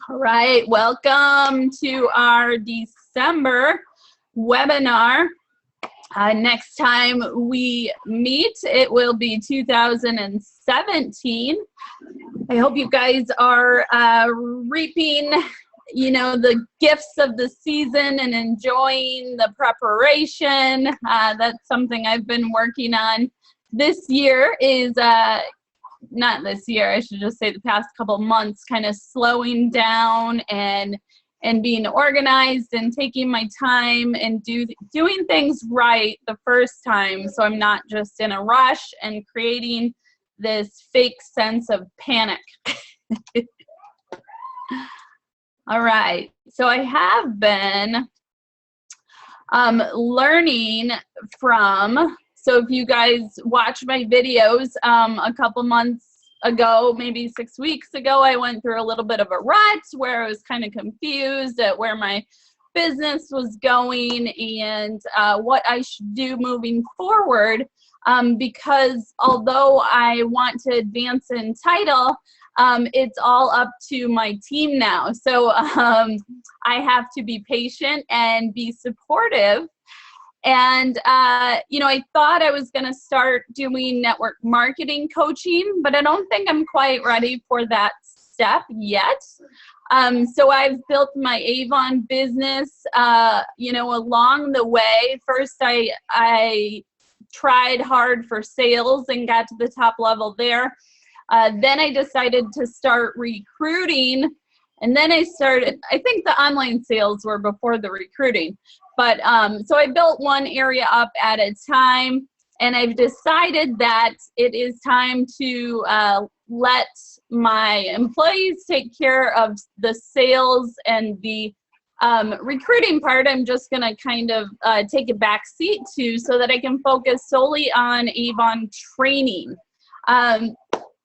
All right, welcome to our December webinar. Next time we meet, it will be 2017. I hope you guys are reaping, the gifts of the season and enjoying the preparation. That's something I've been working on. This year is, not this year, I should just say the past couple months, kind of slowing down and being organized and taking my time and doing things right the first time, so I'm not just in a rush and creating this fake sense of panic. All right, so I have been learning from, so if you guys watch my videos, a couple months ago, maybe 6 weeks ago, I went through a little bit of a rut where I was kind of confused at where my business was going and what I should do moving forward, because although I want to advance in title, it's all up to my team now. So I have to be patient and be supportive. And, I thought I was going to start doing network marketing coaching, but I don't think I'm quite ready for that step yet. So I've built my Avon business, along the way. First, I tried hard for sales and got to the top level there. Then I decided to start recruiting. And then I think the online sales were before the recruiting. But so I built one area up at a time, and I've decided that it is time to let my employees take care of the sales and the recruiting part. I'm just going to kind of take a back seat to, so that I can focus solely on Avon training.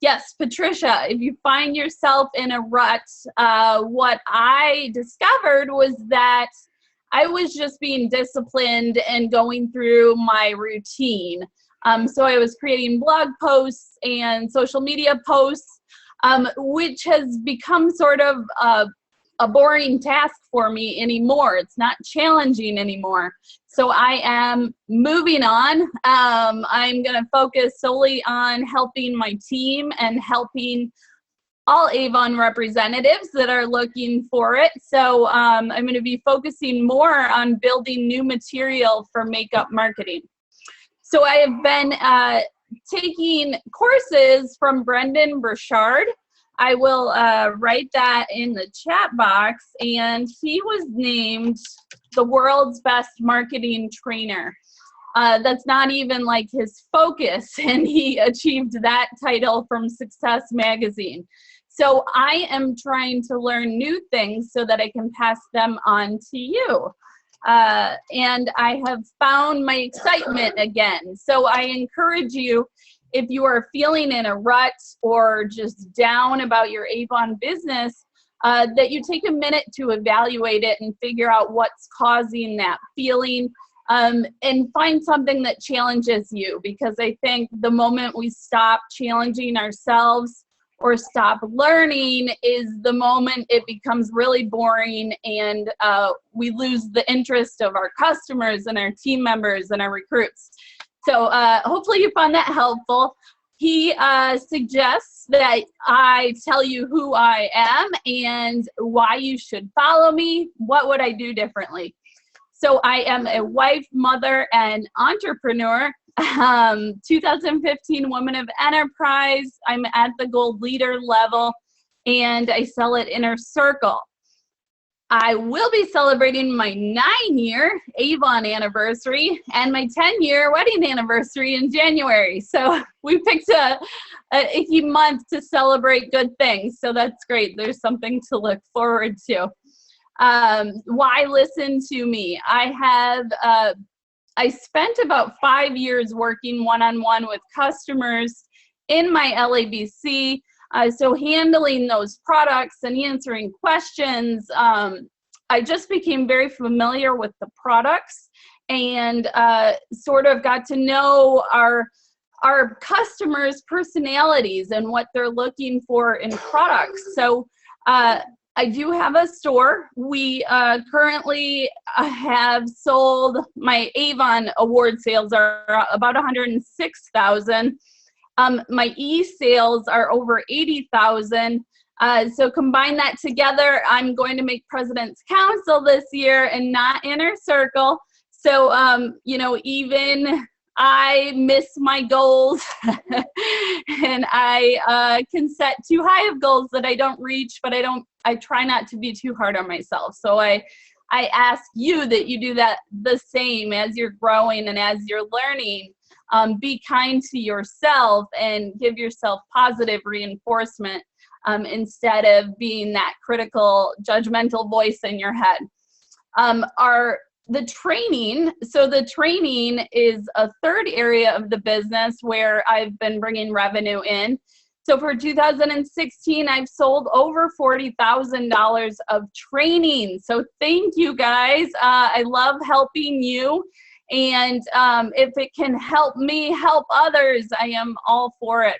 Yes, Patricia, if you find yourself in a rut, what I discovered was that I was just being disciplined and going through my routine. So I was creating blog posts and social media posts, which has become sort of a boring task for me anymore. It's not challenging anymore. So I am moving on. I'm going to focus solely on helping my team and helping all Avon representatives that are looking for it. So I'm going to be focusing more on building new material for makeup marketing. So I have been taking courses from Brendan Burchard. I will write that in the chat box. And he was named the world's best marketing trainer. That's not even like his focus, and he achieved that title from Success Magazine. So I am trying to learn new things so that I can pass them on to you. And I have found my excitement again. So I encourage you, if you are feeling in a rut or just down about your Avon business, that you take a minute to evaluate it and figure out what's causing that feeling, and find something that challenges you. Because I think the moment we stop challenging ourselves or stop learning is the moment it becomes really boring, and we lose the interest of our customers and our team members and our recruits. So hopefully you found that helpful. He suggests that I tell you who I am and why you should follow me. What would I do differently? So I am a wife, mother, and entrepreneur. 2015 Woman of Enterprise. I'm at the gold leader level, and I sell at Inner Circle. I will be celebrating my 9-year Avon anniversary and my 10-year wedding anniversary in January. So we picked a icky month to celebrate good things. So that's great. There's something to look forward to. Why listen to me? I spent about 5 years working one-on-one with customers in my LABC. So handling those products and answering questions, I just became very familiar with the products and sort of got to know our our customers' personalities and what they're looking for in products. So I do have a store. We currently have sold, my Avon award sales are about 106,000. My e-sales are over 80,000. So combine that together, I'm going to make President's Council this year and not Inner Circle. So, you know, even I miss my goals and I can set too high of goals that I don't reach, but I try not to be too hard on myself. So I ask you that you do that the same as you're growing and as you're learning. Be kind to yourself and give yourself positive reinforcement instead of being that critical, judgmental voice in your head. The training is a third area of the business where I've been bringing revenue in. So for 2016, I've sold over $40,000 of training. So thank you guys. I love helping you. And if it can help me help others, I am all for it.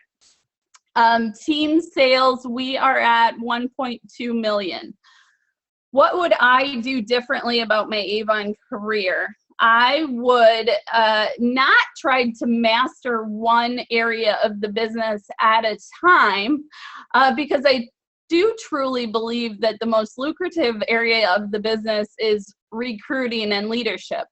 Team sales, we are at 1.2 million. What would I do differently about my Avon career? I would not try to master one area of the business at a time because I do truly believe that the most lucrative area of the business is recruiting and leadership.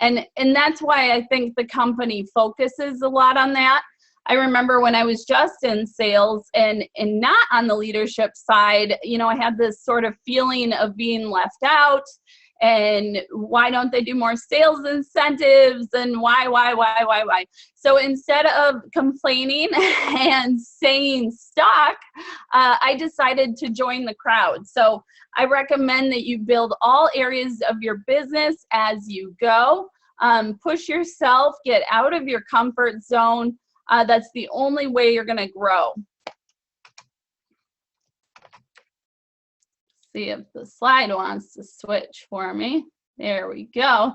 And that's why I think the company focuses a lot on that. I remember when I was just in sales and not on the leadership side, you know, I had this sort of feeling of being left out and why don't they do more sales incentives and why? So instead of complaining and staying stuck, I decided to join the crowd. So I recommend that you build all areas of your business as you go. Push yourself, get out of your comfort zone. That's the only way you're going to grow. See if the slide wants to switch for me. There we go.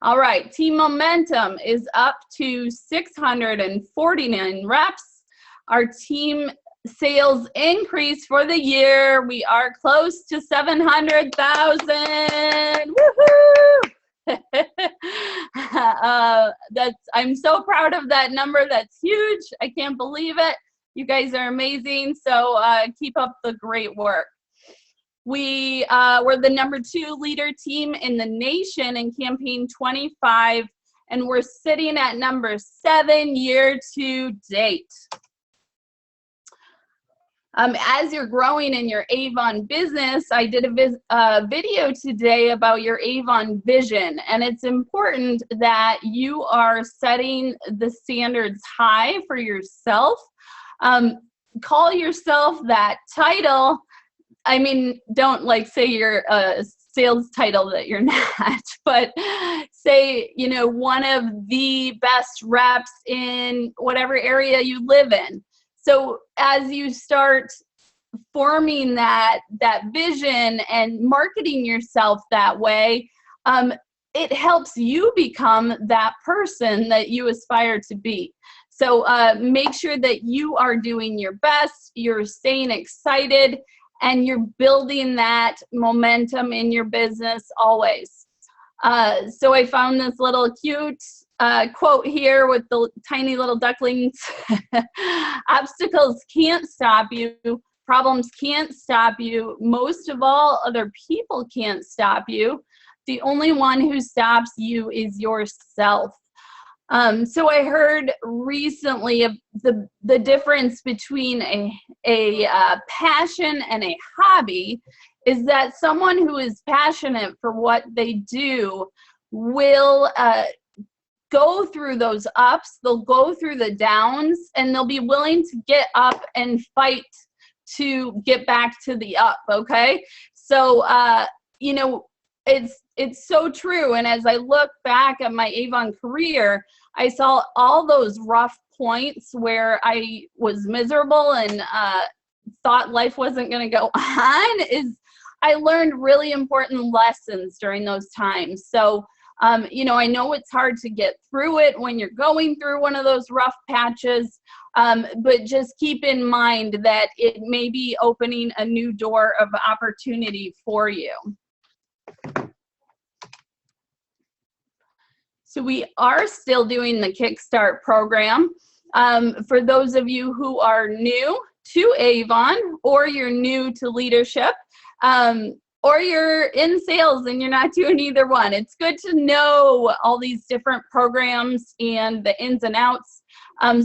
All right, team momentum is up to 649 reps. Our team sales increase for the year. We are close to 700,000. Woohoo! I'm so proud of that number. That's huge. I can't believe it. You guys are amazing. So keep up the great work. We're the #2 leader team in the nation in campaign 25, and we're sitting at #7 year to date. As you're growing in your Avon business, I did a video today about your Avon vision, and it's important that you are setting the standards high for yourself. Call yourself that title. I mean, don't like say you're a sales title that you're not, but say, you know, one of the best reps in whatever area you live in. So as you start forming that vision and marketing yourself that way, it helps you become that person that you aspire to be. So make sure that you are doing your best, you're staying excited, and you're building that momentum in your business always. So I found this little cute quote here with the tiny little ducklings. Obstacles can't stop you. Problems can't stop you. Most of all, other people can't stop you. The only one who stops you is yourself. So I heard recently of the difference between a passion and a hobby is that someone who is passionate for what they do will go through those ups, they'll go through the downs, and they'll be willing to get up and fight to get back to the up, okay? So, you know, it's so true. And as I look back at my Avon career, I saw all those rough points where I was miserable and thought life wasn't going to go on. I learned really important lessons during those times. So You know, I know it's hard to get through it when you're going through one of those rough patches, but just keep in mind that it may be opening a new door of opportunity for you. So we are still doing the Kickstart program. For those of you who are new to Avon, or you're new to leadership, or you're in sales and you're not doing either one, it's good to know all these different programs and the ins and outs,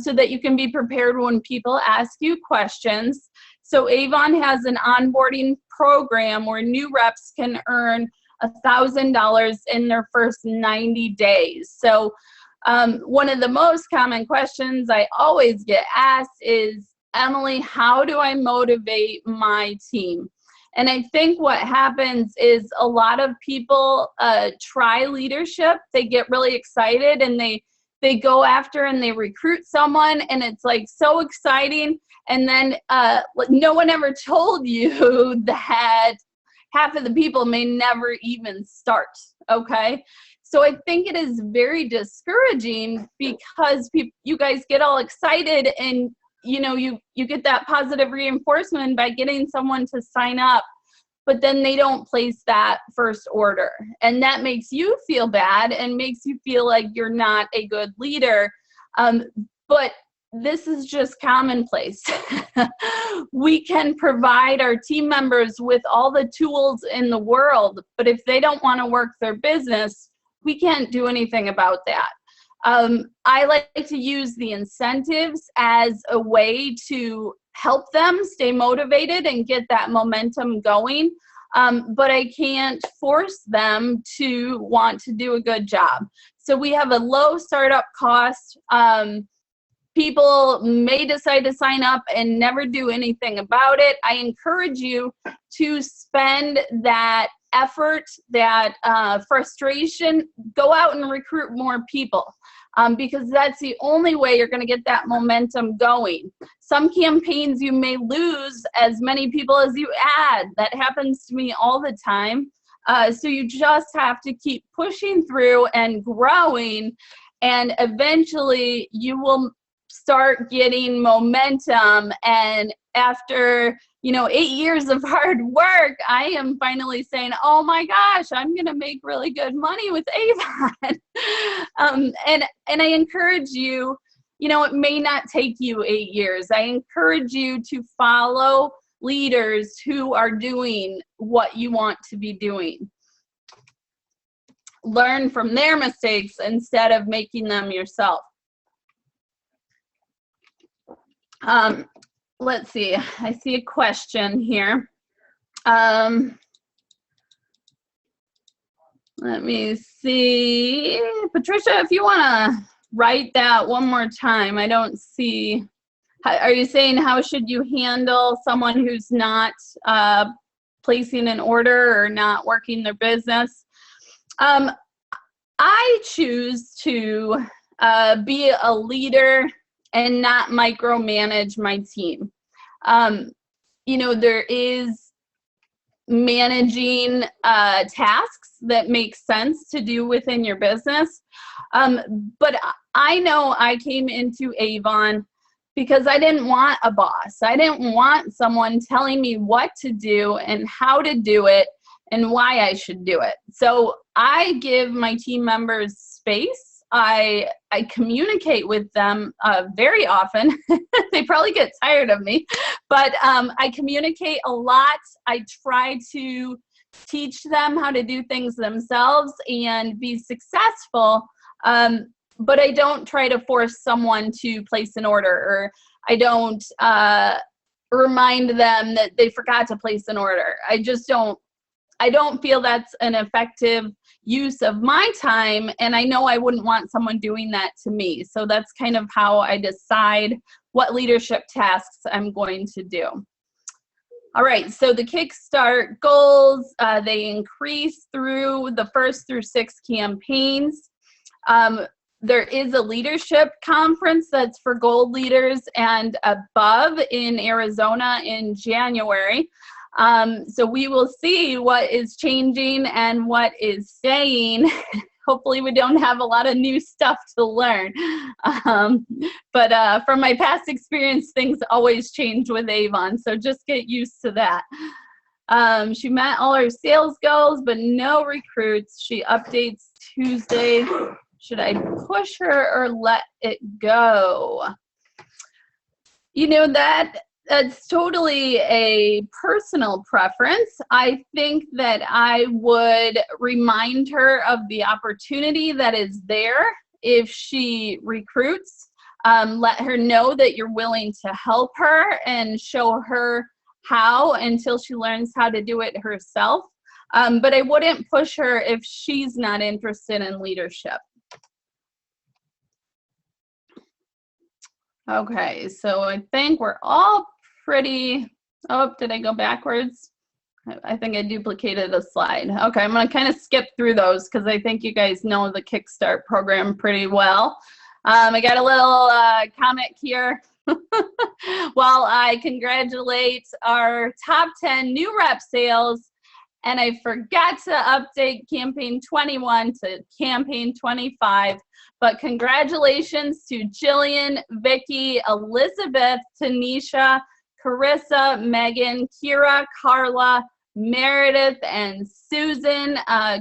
so that you can be prepared when people ask you questions. So Avon has an onboarding program where new reps can earn $1,000 in their first 90 days. So one of the most common questions I always get asked is, Emily, how do I motivate my team? And I think what happens is a lot of people try leadership. They get really excited and they go after and they recruit someone, and it's like so exciting. And then no one ever told you that half of the people may never even start, okay? So I think it is very discouraging because you guys get all excited, and you know, you get that positive reinforcement by getting someone to sign up, but then they don't place that first order. And that makes you feel bad and makes you feel like you're not a good leader. But this is just commonplace. We can provide our team members with all the tools in the world, but if they don't want to work their business, we can't do anything about that. I like to use the incentives as a way to help them stay motivated and get that momentum going, but I can't force them to want to do a good job. So we have a low startup cost. People may decide to sign up and never do anything about it. I encourage you to spend that effort, that frustration, go out and recruit more people, because that's the only way you're going to get that momentum going. Some campaigns you may lose as many people as you add. That happens to me all the time. So you just have to keep pushing through and growing, and eventually you will start getting momentum. And after, 8 years of hard work, I am finally saying, oh my gosh, I'm going to make really good money with Avon. And I encourage you, it may not take you 8 years. I encourage you to follow leaders who are doing what you want to be doing. Learn from their mistakes instead of making them yourself. Let's see. I see a question here. Let me see. Patricia, if you want to write that one more time. I don't see. Are you saying how should you handle someone who's not placing an order or not working their business? I choose to be a leader and not micromanage my team. There is managing tasks that make sense to do within your business. But I know I came into Avon because I didn't want a boss. I didn't want someone telling me what to do and how to do it and why I should do it. So I give my team members space. I communicate with them very often. They probably get tired of me, but I communicate a lot. I try to teach them how to do things themselves and be successful, but I don't try to force someone to place an order, or I don't remind them that they forgot to place an order. I don't feel that's an effective use of my time, and I know I wouldn't want someone doing that to me. So that's kind of how I decide what leadership tasks I'm going to do. All right, so the Kickstart goals, they increase through the first through 6 campaigns. There is a leadership conference that's for gold leaders and above in Arizona in January. So we will see what is changing and what is staying Hopefully we don't have a lot of new stuff to learn. But from my past experience, things always change with Avon, so just get used to that. She met all her sales goals, but no recruits. She updates Tuesday. Should I push her or let it go? You know, that's totally a personal preference. I think that I would remind her of the opportunity that is there if she recruits. Let her know that you're willing to help her and show her how until she learns how to do it herself. But I wouldn't push her if she's not interested in leadership. Okay, so I think we're all pretty, oh, did I go backwards? I think I duplicated a slide. Okay, I'm gonna kind of skip through those because I think you guys know the Kickstart program pretty well. I got a little comment here. Well, I congratulate our top 10 new rep sales, and I forgot to update campaign 21 to campaign 25. But congratulations to Jillian, Vicky, Elizabeth, Tanisha, Carissa, Megan, Kira, Carla, Meredith, and Susan.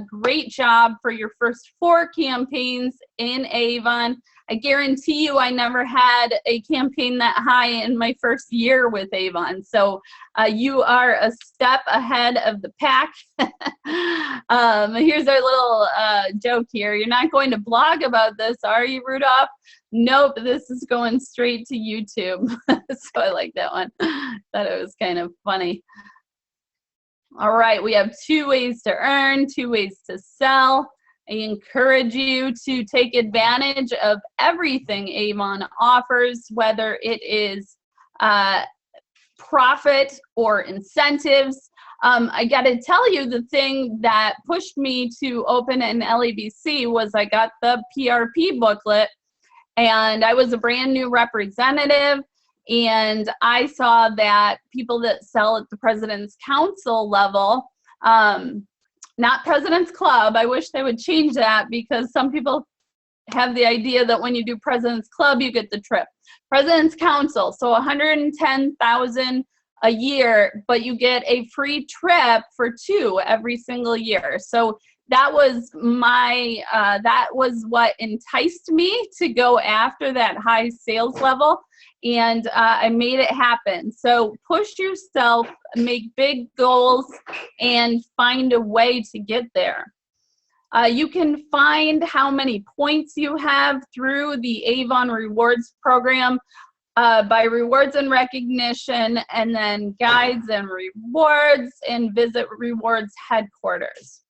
Great job for your first 4 campaigns in Avon. I guarantee you I never had a campaign that high in my first year with Avon. So you are a step ahead of the pack. Here's our little joke here. You're not going to blog about this, are you, Rudolph? Nope, this is going straight to YouTube. So I like that one. Thought it was kind of funny. All right, we have 2 ways to earn, 2 ways to sell. I encourage you to take advantage of everything Avon offers, whether it is profit or incentives. I got to tell you, the thing that pushed me to open an LABC was I got the PRP booklet, and I was a brand new representative, and I saw that people that sell at the President's Council level, not President's Club. I wish they would change that, because some people have the idea that when you do President's Club, you get the trip. President's Council, so $110,000 a year, but you get a free trip for 2 every single year. So that was my, that was what enticed me to go after that high sales level, and I made it happen. So push yourself, make big goals, and find a way to get there. You can find how many points you have through the Avon Rewards program by rewards and recognition, and then guides and rewards, and visit rewards headquarters.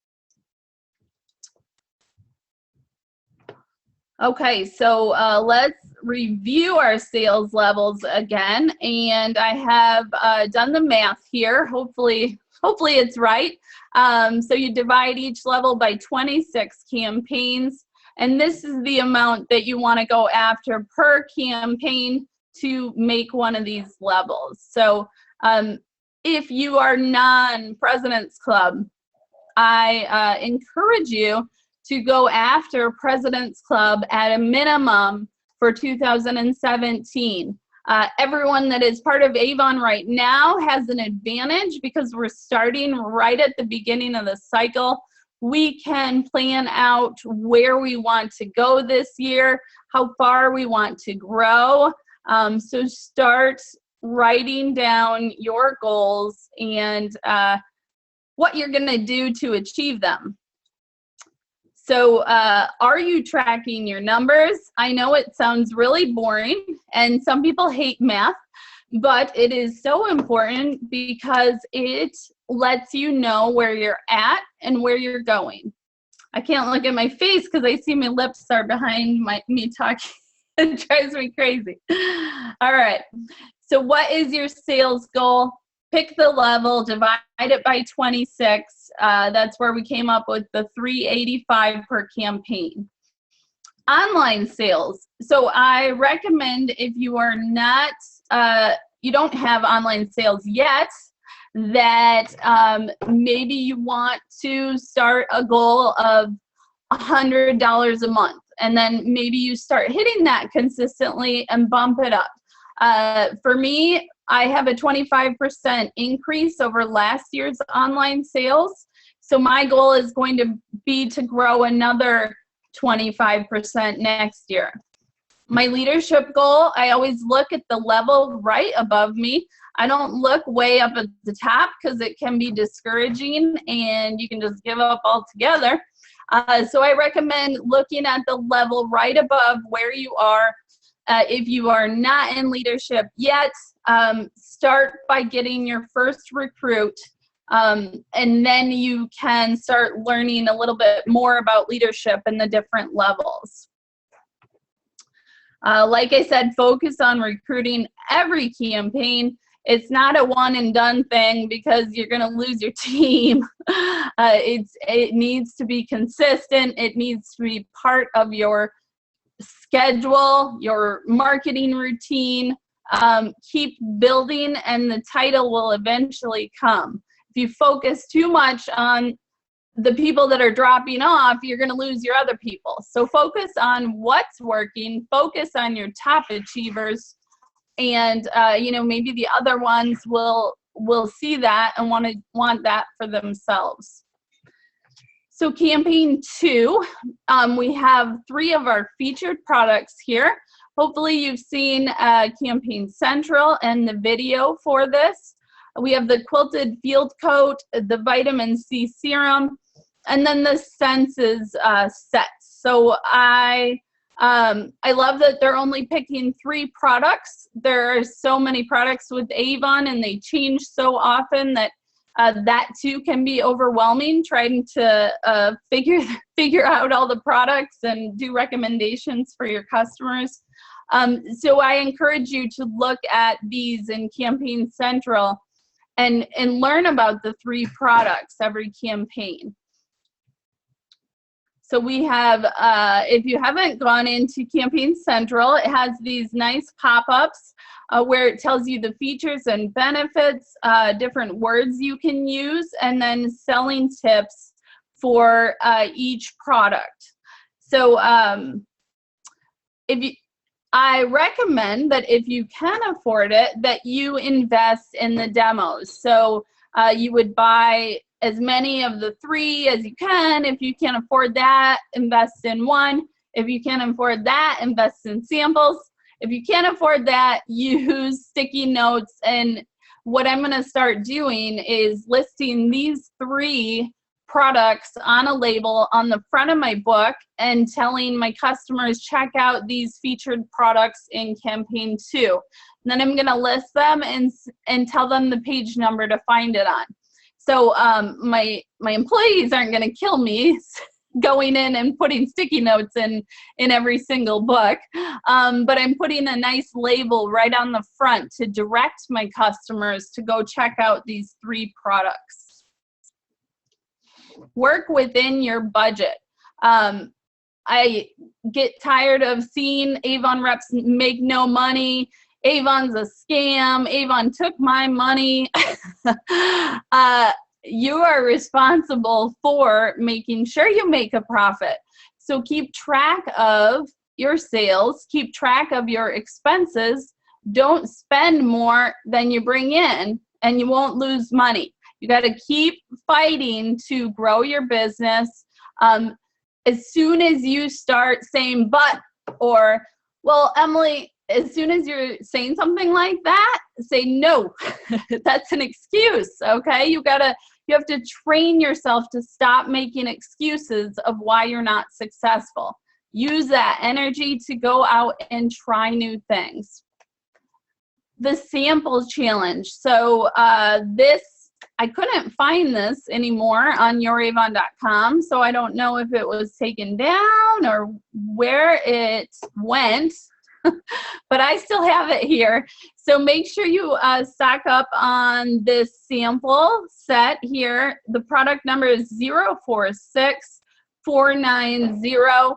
Okay, so let's review our sales levels again, and I have done the math here. Hopefully it's right. So you divide each level by 26 campaigns, and this is the amount that you want to go after per campaign to make one of these levels. So if you are non-President's Club, I encourage you to go after President's Club at a minimum for 2017. Everyone that is part of Avon right now has an advantage because we're starting right at the beginning of the cycle. We can plan out where we want to go this year, how far we want to grow. So start writing down your goals and what you're gonna do to achieve them. So are you tracking your numbers? I know it sounds really boring, and some people hate math, but it is so important because it lets you know where you're at and where you're going. I can't look at my face because I see my lips are behind me talking. It drives me crazy. All right, so what is your sales goal? Pick the level, divide it by 26. That's where we came up with the $385 per campaign. Online sales. So I recommend, if you are not, you don't have online sales yet, that maybe you want to start a goal of $100 a month. And then maybe you start hitting that consistently and bump it up. For me, I have a 25% increase over last year's online sales. So my goal is going to be to grow another 25% next year. My leadership goal, I always look at the level right above me. I don't look way up at the top because it can be discouraging and you can just give up altogether. So I recommend looking at the level right above where you are. If you are not in leadership yet, start by getting your first recruit, and then you can start learning a little bit more about leadership and the different levels. Like I said, focus on recruiting every campaign. It's not a one and done thing because you're going to lose your team. It needs to be consistent. It needs to be part of your schedule, your marketing routine. Keep building and the title will eventually come. If you focus too much on the people that are dropping off, you're going to lose your other people. So focus on what's working, focus on your top achievers, and maybe the other ones will see that and want that for themselves. So campaign 2, we have 3 of our featured products here. Hopefully you've seen Campaign Central and the video for this. We have the quilted field coat, the vitamin C serum, and then the Senses sets. So I love that they're only picking 3 products. There are so many products with Avon and they change so often that that too can be overwhelming, trying to figure out all the products and do recommendations for your customers. So I encourage you to look at these in Campaign Central and learn about the 3 products every campaign. So we have, if you haven't gone into Campaign Central, it has these nice pop-ups where it tells you the features and benefits, different words you can use, and then selling tips for each product. So I recommend that if you can afford it, that you invest in the demos. So you would buy as many of the 3 as you can. If you can't afford that, invest in 1. If you can't afford that, invest in samples. If you can't afford that, use sticky notes. And what I'm going to start doing is listing these 3 products on a label on the front of my book and telling my customers, check out these featured products in Campaign 2. And then I'm going to list them and tell them the page number to find it on. So my employees aren't going to kill me going in and putting sticky notes in every single book, but I'm putting a nice label right on the front to direct my customers to go check out these 3 products. Work within your budget. I get tired of seeing Avon reps make no money. Avon's a scam. Avon took my money. You are responsible for making sure you make a profit. So keep track of your sales, keep track of your expenses. Don't spend more than you bring in and you won't lose money. You got to keep fighting to grow your business. As soon as you start saying but, or, well, Emily, as soon as you're saying something like that, say no. That's an excuse, okay? You have to train yourself to stop making excuses of why you're not successful. Use that energy to go out and try new things. The sample challenge. So I couldn't find this anymore on youravon.com, so I don't know if it was taken down or where it went. But I still have it here. So make sure you stock up on this sample set here. The product number is 046490.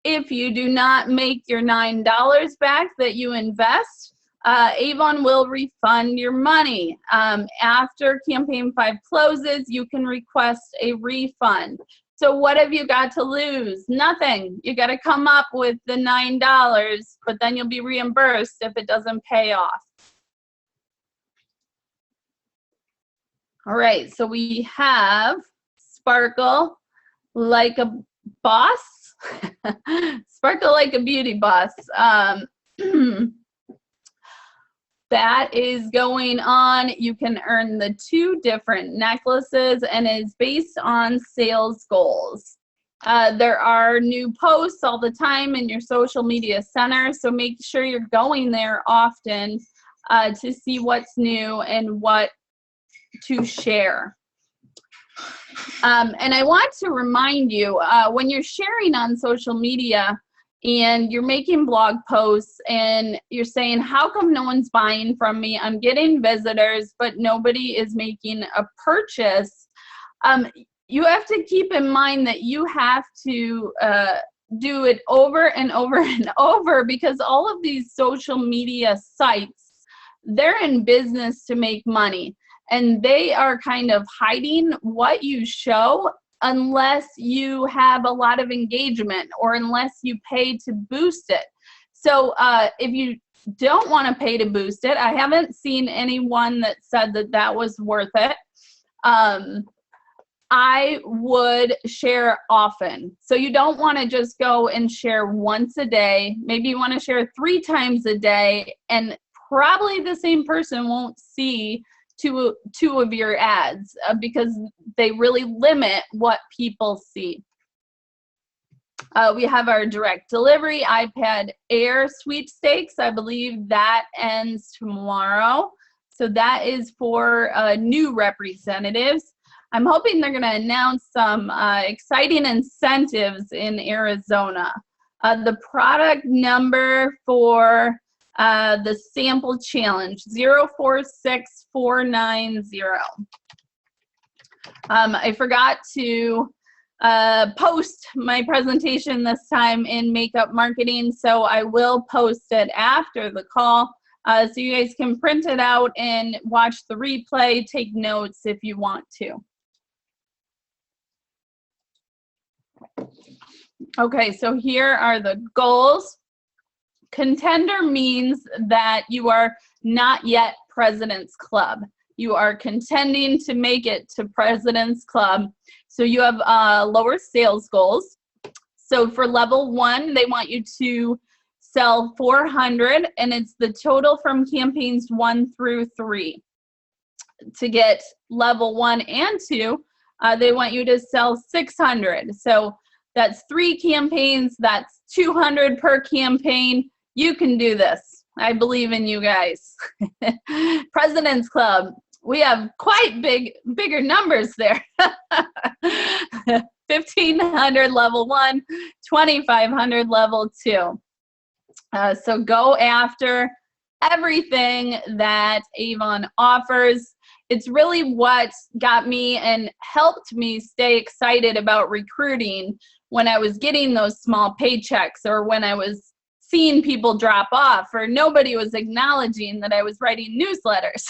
If you do not make your $9 back that you invest, Avon will refund your money. After Campaign 5 closes, you can request a refund. So what have you got to lose? Nothing. You got to come up with the $9, but then you'll be reimbursed if it doesn't pay off. All right, so we have Sparkle Like a Boss. Sparkle Like a Beauty Boss. That is going on. You can earn the 2 different necklaces, and it's based on sales goals. There are new posts all the time in your social media center, so make sure you're going there often to see what's new and what to share. And I want to remind you, when you're sharing on social media and you're making blog posts and you're saying, how come no one's buying from me? I'm getting visitors, but nobody is making a purchase. You have to keep in mind that you have to do it over and over and over, because all of these social media sites, they're in business to make money. And they are kind of hiding what you show unless you have a lot of engagement or unless you pay to boost it. So if you don't want to pay to boost it, I haven't seen anyone that said that that was worth it. I would share often. So you don't want to just go and share once a day. Maybe you want to share 3 times a day, and probably the same person won't see two of your ads because they really limit what people see. We have our direct delivery iPad Air sweepstakes. I believe that ends tomorrow. So that is for new representatives. I'm hoping they're going to announce some exciting incentives in Arizona. The product number for the sample challenge, 046490. I forgot to post my presentation this time in makeup marketing, so I will post it after the call so you guys can print it out and watch the replay, take notes if you want to. Okay, so here are the goals. Contender means that you are not yet President's Club. You are contending to make it to President's Club. So you have lower sales goals. So for level 1, they want you to sell 400, and it's the total from campaigns 1 through 3. To get level 1 and 2, they want you to sell 600. So that's 3 campaigns, that's 200 per campaign. You can do this. I believe in you guys. President's Club. We have quite bigger numbers there. 1,500 level 1, 2,500 level 2. So go after everything that Avon offers. It's really what got me and helped me stay excited about recruiting when I was getting those small paychecks, or when I was seeing people drop off, or nobody was acknowledging that I was writing newsletters.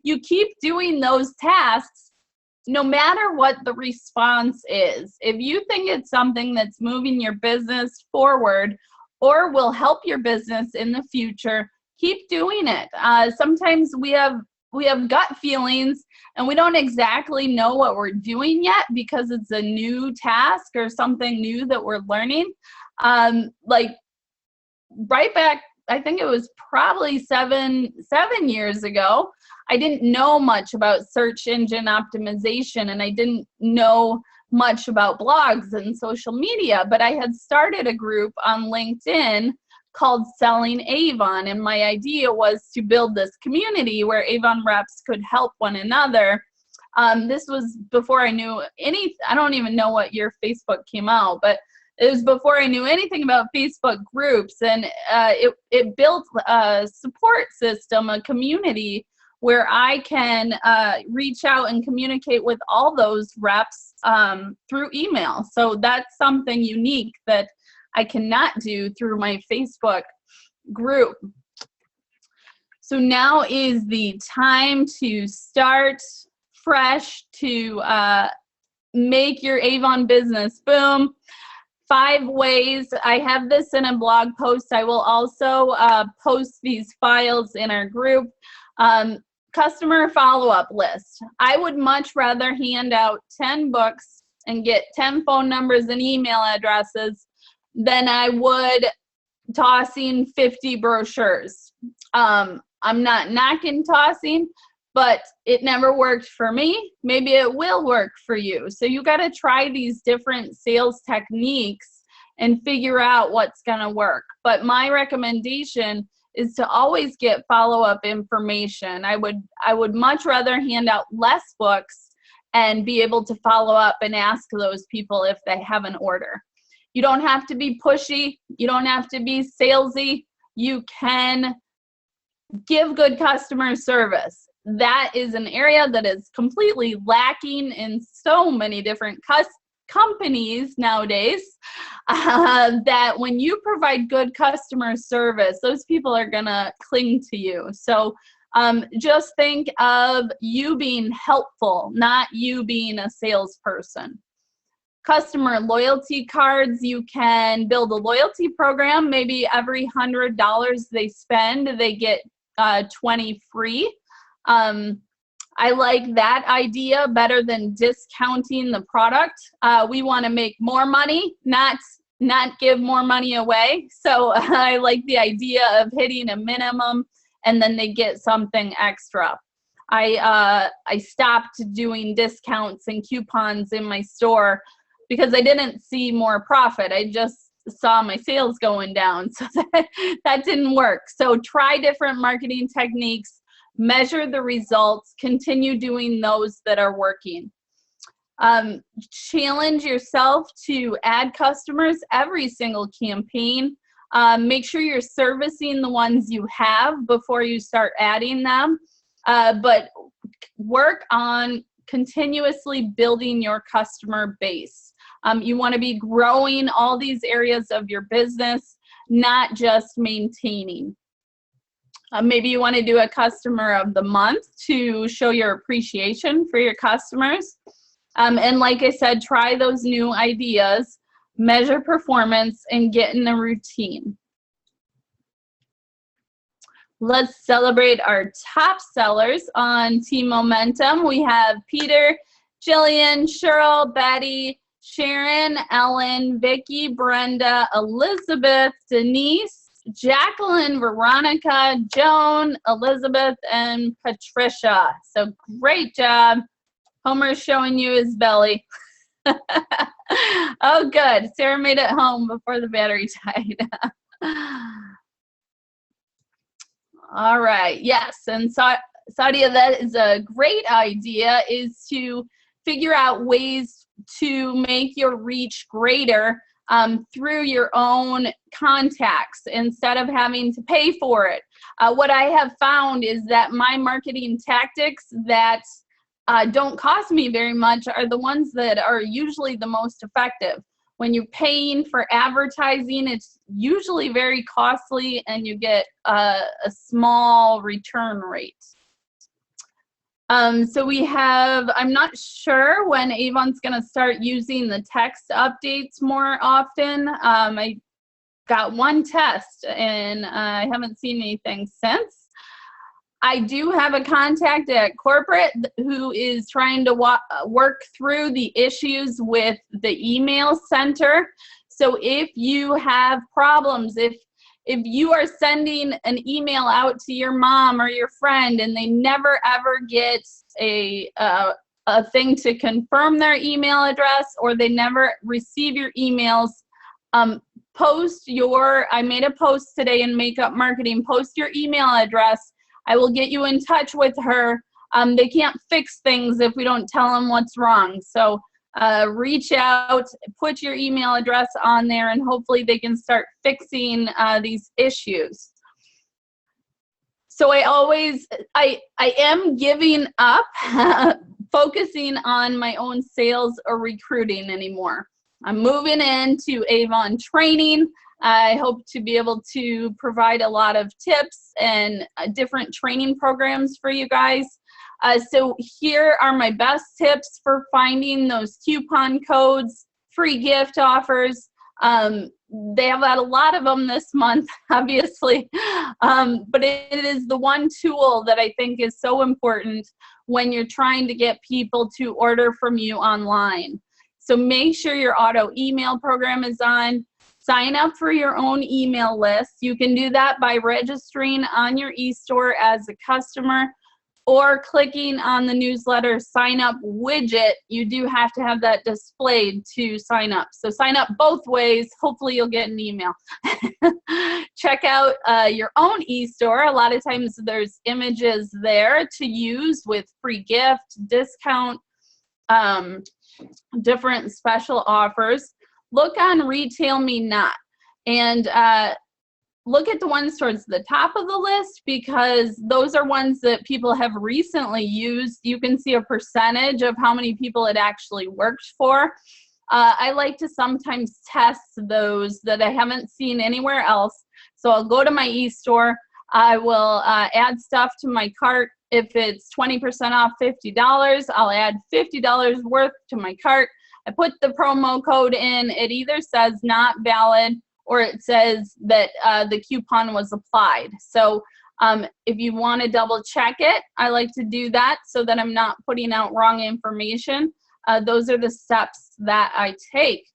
You keep doing those tasks no matter what the response is. If you think it's something that's moving your business forward or will help your business in the future, keep doing it. Sometimes we have gut feelings and we don't exactly know what we're doing yet because it's a new task or something new that we're learning. Like right back, I think it was probably seven years ago, I didn't know much about search engine optimization, and I didn't know much about blogs and social media, but I had started a group on LinkedIn called Selling Avon, and my idea was to build this community where Avon reps could help one another. This was before I knew I don't even know what year Facebook came out, but it was before I knew anything about Facebook groups, and it built a support system, a community where I can reach out and communicate with all those reps through email. So that's something unique that I cannot do through my Facebook group. So now is the time to start fresh, to make your Avon business boom. 5 ways. I have this in a blog post. I will also post these files in our group. Customer follow-up list. I would much rather hand out 10 books and get 10 phone numbers and email addresses than I would tossing 50 brochures. I'm not knocking tossing, but it never worked for me. Maybe it will work for you. So you got to try these different sales techniques and figure out what's going to work. But my recommendation is to always get follow-up information. I would much rather hand out less books and be able to follow up and ask those people if they have an order. You don't have to be pushy. You don't have to be salesy. You can give good customer service. That is an area that is completely lacking in so many different companies nowadays, that when you provide good customer service, those people are gonna cling to you. So just think of you being helpful, not you being a salesperson. Customer loyalty cards, you can build a loyalty program. Maybe every $100 they spend, they get 20 free. I like that idea better than discounting the product. We want to make more money, not give more money away. So I like the idea of hitting a minimum and then they get something extra. I stopped doing discounts and coupons in my store because I didn't see more profit. I just saw my sales going down. So that didn't work. So try different marketing techniques, measure the results, continue doing those that are working. Challenge yourself to add customers every single campaign. Make sure you're servicing the ones you have before you start adding them. But work on continuously building your customer base. You want to be growing all these areas of your business, not just maintaining. Maybe you want to do a customer of the month to show your appreciation for your customers. And like I said, try those new ideas, measure performance, and get in a routine. Let's celebrate our top sellers on Team Momentum. We have Peter, Jillian, Cheryl, Betty, Sharon, Ellen, Vicky, Brenda, Elizabeth, Denise, Jacqueline, Veronica, Joan, Elizabeth, and Patricia. So great job. Homer's showing you his belly. Oh, good. Sarah made it home before the battery died. All right. Yes. And Sadia, that is a great idea, is to figure out ways to make your reach greater through your own contacts instead of having to pay for it. What I have found is that my marketing tactics that don't cost me very much are the ones that are usually the most effective. When you're paying for advertising, it's usually very costly and you get a small return rate. So we have, I'm not sure when Avon's going to start using the text updates more often. I got one test and I haven't seen anything since. I do have a contact at corporate who is trying to work through the issues with the email center. So if you have problems, if you are sending an email out to your mom or your friend and they never ever get a thing to confirm their email address, or they never receive your emails, I made a post today in Makeup Marketing, post your email address. I will get you in touch with her. They can't fix things if we don't tell them what's wrong. So reach out, put your email address on there, and hopefully they can start fixing these issues. So I am giving up focusing on my own sales or recruiting anymore. I'm moving into Avon training. I hope to be able to provide a lot of tips and different training programs for you guys. So here are my best tips for finding those coupon codes, free gift offers. They have had a lot of them this month, obviously, but it is the one tool that I think is so important when you're trying to get people to order from you online. So make sure your auto email program is on. Sign up for your own email list. You can do that by registering on your e-store as a customer or clicking on the newsletter sign up widget. You do have to have that displayed to sign up. So sign up both ways. Hopefully you'll get an email. Check out your own e-store. A lot of times there's images there to use with free gift, discount, different special offers. Look on Retail Me Not and look at the ones towards the top of the list, because those are ones that people have recently used. You can see a percentage of how many people it actually worked for. I like to sometimes test those that I haven't seen anywhere else. So I'll go to my e-store. I will add stuff to my cart. If it's 20% off $50, I'll add $50 worth to my cart. I put the promo code in. It either says not valid or it says that the coupon was applied. So if you want to double check it, I like to do that so that I'm not putting out wrong information. Those are the steps that I take.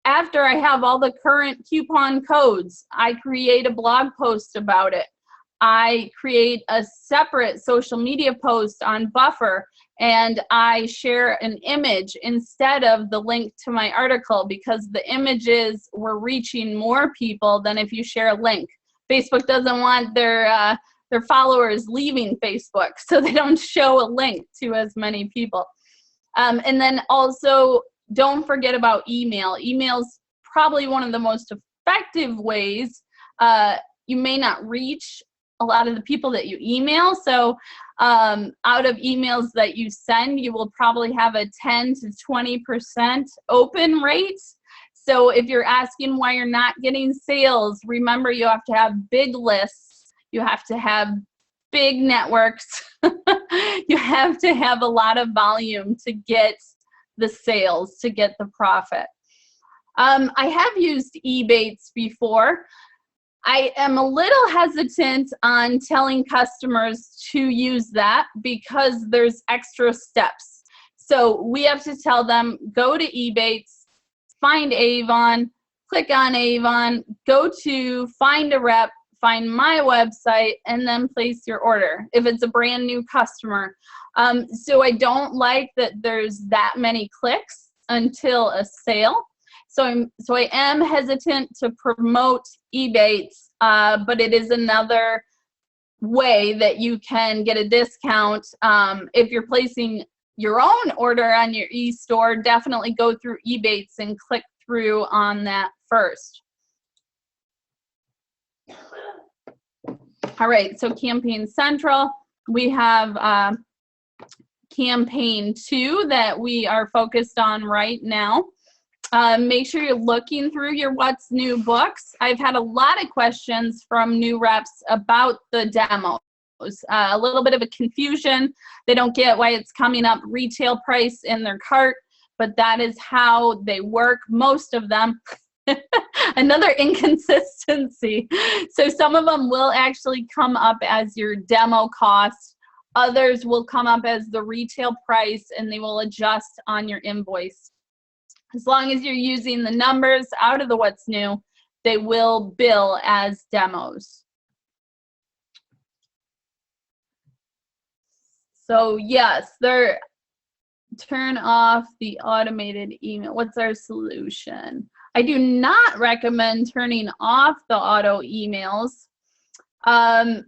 After I have all the current coupon codes, I create a blog post about it. I create a separate social media post on Buffer, and I share an image instead of the link to my article, because the images were reaching more people than if you share a link. Facebook doesn't want their followers leaving Facebook, so they don't show a link to as many people. And then also, don't forget about email. Email's probably one of the most effective ways. You may not reach a lot of the people that you email. So out of emails that you send, you will probably have a 10 to 20% open rate. So if you're asking why you're not getting sales, remember you have to have big lists. You have to have big networks. You have to have a lot of volume to get the sales, to get the profit. I have used Ebates before. I am a little hesitant on telling customers to use that because there's extra steps. So we have to tell them, go to Ebates, find Avon, click on Avon, go to find a rep, find my website, and then place your order if it's a brand new customer. So I don't like that there's that many clicks until a sale. So I am hesitant to promote Ebates, but it is another way that you can get a discount. If you're placing your own order on your e-store, definitely go through Ebates and click through on that first. All right, so Campaign Central, we have Campaign 2 that we are focused on right now. Make sure you're looking through your What's New books. I've had a lot of questions from new reps about the demos. A little bit of a confusion. They don't get why it's coming up retail price in their cart, but that is how they work, most of them. Another inconsistency. So some of them will actually come up as your demo cost. Others will come up as the retail price, and they will adjust on your invoice. As long as you're using the numbers out of the What's New, they will bill as demos. So yes, turn off the automated email. What's our solution? I do not recommend turning off the auto emails. I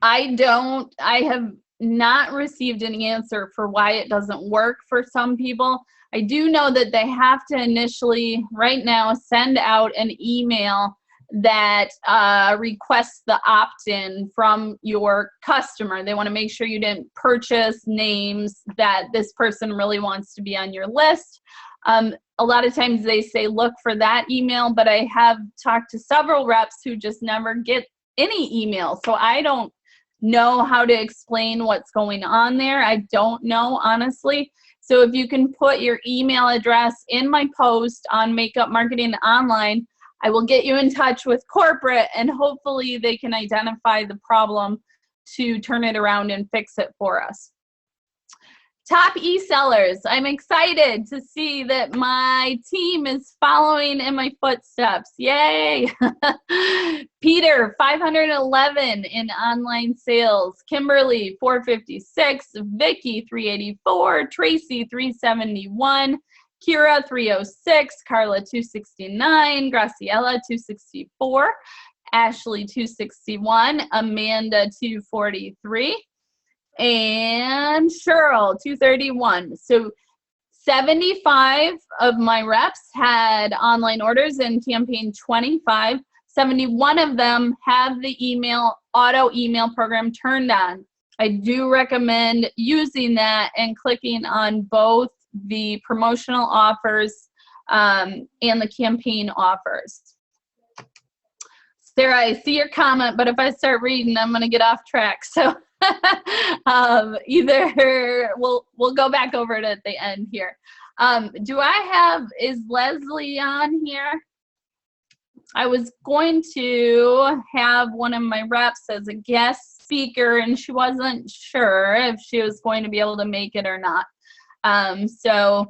have not received an answer for why it doesn't work for some people. I do know that they have to initially, right now, send out an email that requests the opt-in from your customer. They want to make sure you didn't purchase names, that this person really wants to be on your list. A lot of times they say look for that email, but I have talked to several reps who just never get any email. So I don't know how to explain what's going on there. I don't know, honestly. So if you can put your email address in my post on Makeup Marketing Online, I will get you in touch with corporate, and hopefully they can identify the problem to turn it around and fix it for us. Top e-sellers. I'm excited to see that my team is following in my footsteps. Yay! Peter, 511 in online sales. Kimberly, 456. Vicky, 384. Tracy, 371. Kira, 306. Carla, 269. Graciela, 264. Ashley, 261. Amanda, 243. And Cheryl, 231. So 75 of my reps had online orders in campaign 25. 71 of them have the auto email program turned on. I do recommend using that and clicking on both the promotional offers and the campaign offers. Sarah, I see your comment, but if I start reading, I'm going to get off track. So either we'll go back over it at the end here. Is Leslie on here? I was going to have one of my reps as a guest speaker, and she wasn't sure if she was going to be able to make it or not. So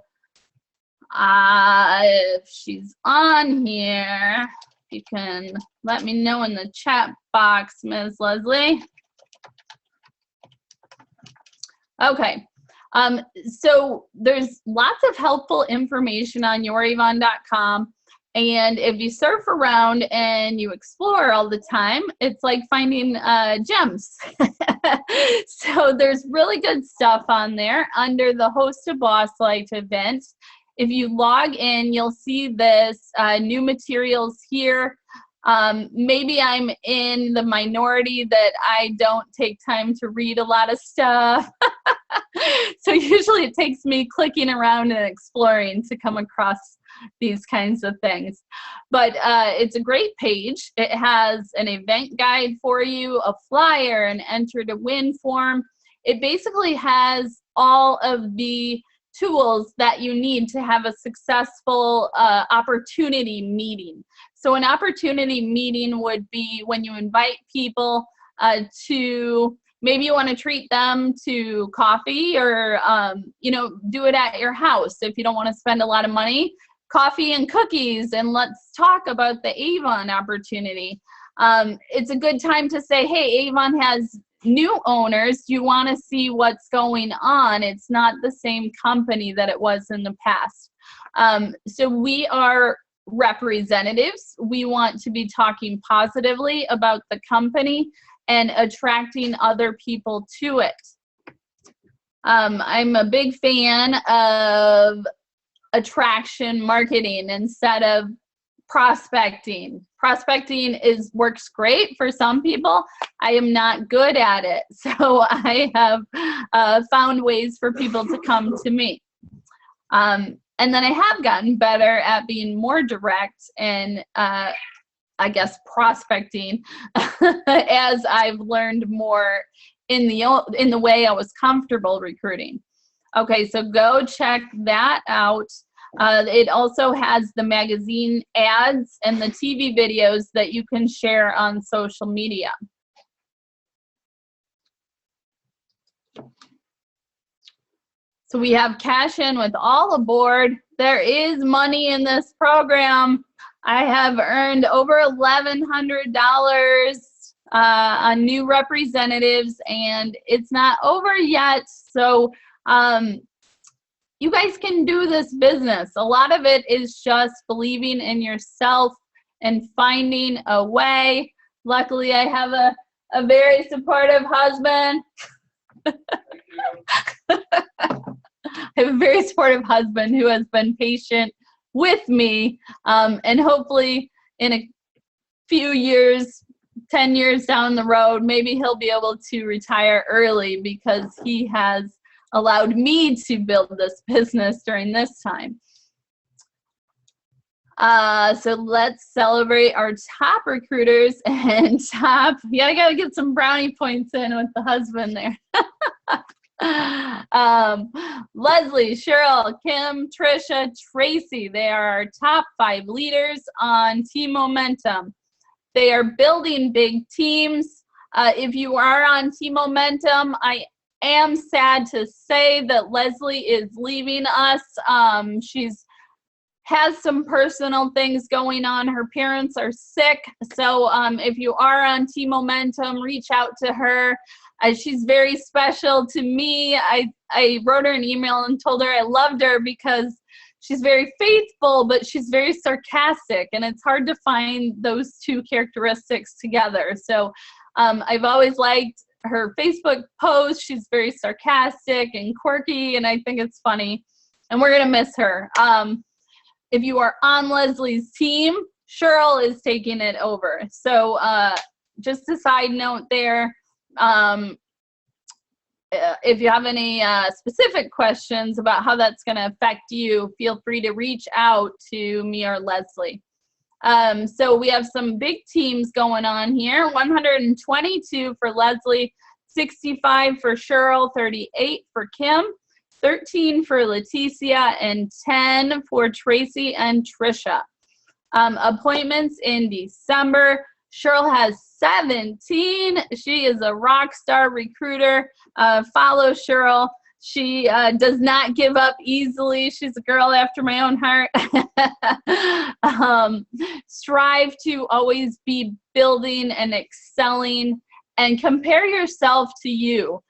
if she's on here, you can let me know in the chat box, Ms. Leslie. Okay, so there's lots of helpful information on youravon.com, and if you surf around and you explore all the time, it's like finding gems. So there's really good stuff on there under the Host a Boss Life event. If you log in, you'll see this new materials here. Maybe I'm in the minority that I don't take time to read a lot of stuff. So usually it takes me clicking around and exploring to come across these kinds of things. But it's a great page. It has an event guide for you, a flyer, an enter to win form. It basically has all of the tools that you need to have a successful opportunity meeting. So an opportunity meeting would be when you invite people to, maybe you want to treat them to coffee, or do it at your house if you don't want to spend a lot of money. Coffee and cookies, and let's talk about the Avon opportunity. It's a good time to say, hey, Avon has new owners. Do you want to see what's going on? It's not the same company that it was in the past. So we are representatives. We want to be talking positively about the company and attracting other people to it. I'm a big fan of attraction marketing instead of prospecting. Prospecting works great for some people. I am not good at it, so I have found ways for people to come to me. And then I have gotten better at being more direct and I guess prospecting as I've learned more in the way I was comfortable recruiting. Okay, so go check that out. It also has the magazine ads and the TV videos that you can share on social media. So we have cash in with all aboard. There is money in this program. I have earned over $1,100 on new representatives, and it's not over yet. So you guys can do this business. A lot of it is just believing in yourself and finding a way. Luckily, I have a very supportive husband. I have a very supportive husband who has been patient with me, and hopefully in a few years, 10 years down the road, maybe he'll be able to retire early because he has allowed me to build this business during this time. So let's celebrate our top recruiters and top, yeah, I gotta get some brownie points in with the husband there. Leslie, Cheryl, Kim, Trisha, Tracy, they are our top 5 leaders on Team Momentum. They are building big teams. If you are on Team Momentum, I am sad to say that Leslie is leaving us. She's has some personal things going on. Her parents are sick. So if you are on Team Momentum, reach out to her. She's very special to me. I wrote her an email and told her I loved her because she's very faithful, but she's very sarcastic, and it's hard to find those two characteristics together. So I've always liked her Facebook posts. She's very sarcastic and quirky, and I think it's funny, and we're gonna miss her. If you are on Leslie's team, Cheryl is taking it over. So just a side note there, if you have any specific questions about how that's going to affect you, feel free to reach out to me or Leslie. So we have some big teams going on here. 122 for Leslie, 65 for Cheryl, 38 for Kim, 13 for Leticia, and 10 for Tracy and Trisha. Appointments in December. Cheryl has 17. She is a rock star recruiter. Follow Cheryl. She does not give up easily. She's a girl after my own heart. Strive to always be building and excelling, and compare yourself to you.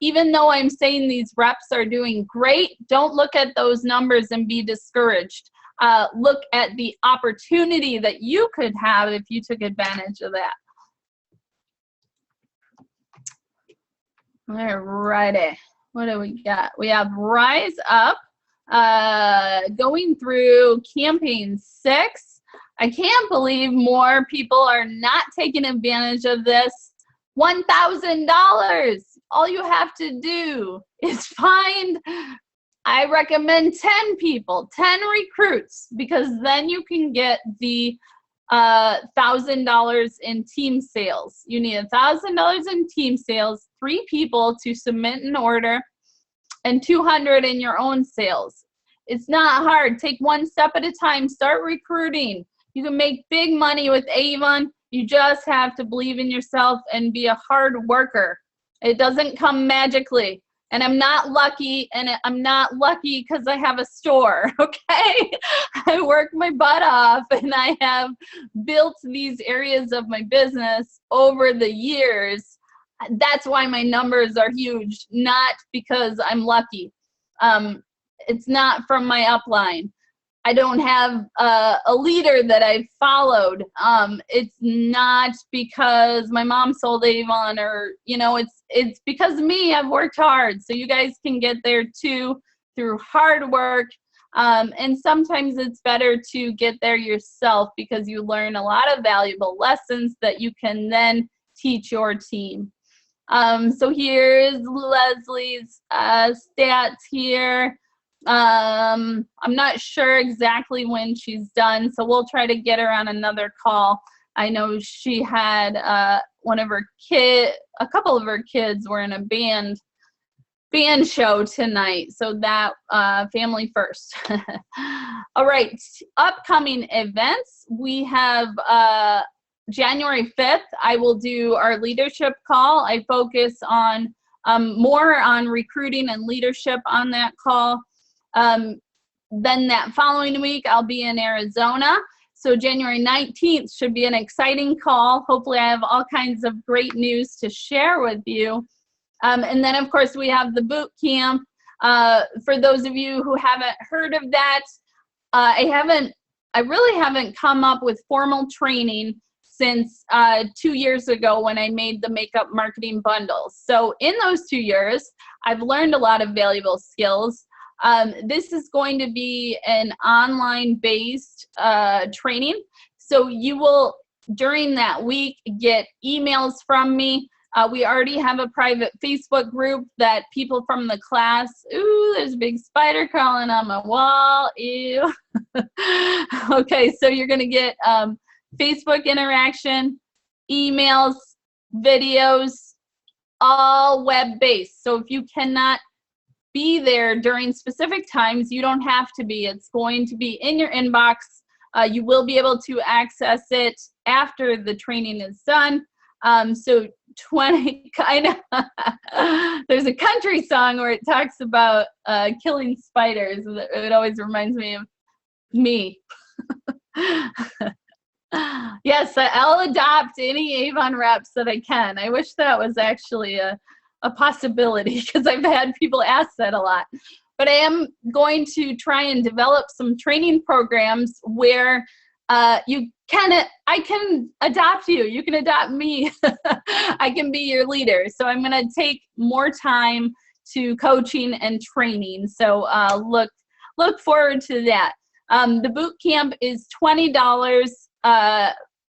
Even though I'm saying these reps are doing great, don't look at those numbers and be discouraged. Look at the opportunity that you could have if you took advantage of that. All righty. What do we got? We have Rise Up, going through campaign 6. I can't believe more people are not taking advantage of this. $1,000. All you have to do is find, I recommend 10 people, 10 recruits, because then you can get the $1,000 in team sales. You need $1,000 in team sales, 3 people to submit an order, and 200 in your own sales. It's not hard. Take one step at a time. Start recruiting. You can make big money with Avon. You just have to believe in yourself and be a hard worker. It doesn't come magically. And I'm not lucky, and I'm not lucky because I have a store, okay? I work my butt off, and I have built these areas of my business over the years. That's why my numbers are huge, not because I'm lucky. It's not from my upline. I don't have a leader that I've followed. It's not because my mom sold Avon, or, you know, it's because of me. I've worked hard. So you guys can get there too through hard work. And sometimes it's better to get there yourself because you learn a lot of valuable lessons that you can then teach your team. So here's Leslie's stats here. I'm not sure exactly when she's done, so we'll try to get her on another call. I know she had a couple of her kids were in a band show tonight, so that family first. All right, upcoming events. We have January 5th, I will do our leadership call. I focus on more on recruiting and leadership on that call. Then that following week, I'll be in Arizona. So January 19th should be an exciting call. Hopefully I have all kinds of great news to share with you. And then, of course, we have the boot camp. For those of you who haven't heard of that, I really haven't come up with formal training since 2 years ago when I made the makeup marketing bundles. So in those 2 years, I've learned a lot of valuable skills. This is going to be an online-based training. So you will, during that week, get emails from me We already have a private Facebook group that people from the class, ooh, there's a big spider crawling on my wall, ew. Okay, so you're gonna get Facebook interaction, emails, videos, all web-based. So if you cannot be there during specific times, you don't have to be. It's going to be in your inbox. You will be able to access it after the training is done. So 20, kind of, there's a country song where it talks about killing spiders. It always reminds me of me. Yes, I'll adopt any Avon reps that I can. I wish that was actually a possibility, because I've had people ask that a lot. But I am going to try and develop some training programs where I can adopt you. You can adopt me. I can be your leader. So I'm going to take more time to coaching and training. So look forward to that. The boot camp is $20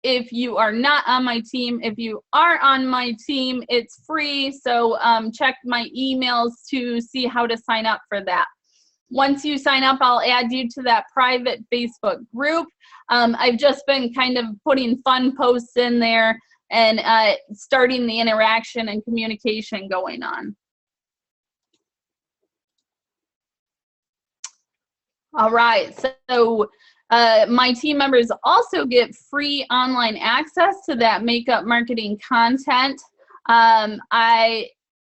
if you are not on my team. If you are on my team, it's free. So check my emails to see how to sign up for that. Once you sign up, I'll add you to that private Facebook group. I've just been kind of putting fun posts in there and starting the interaction and communication going on. All right, so my team members also get free online access to that makeup marketing content. I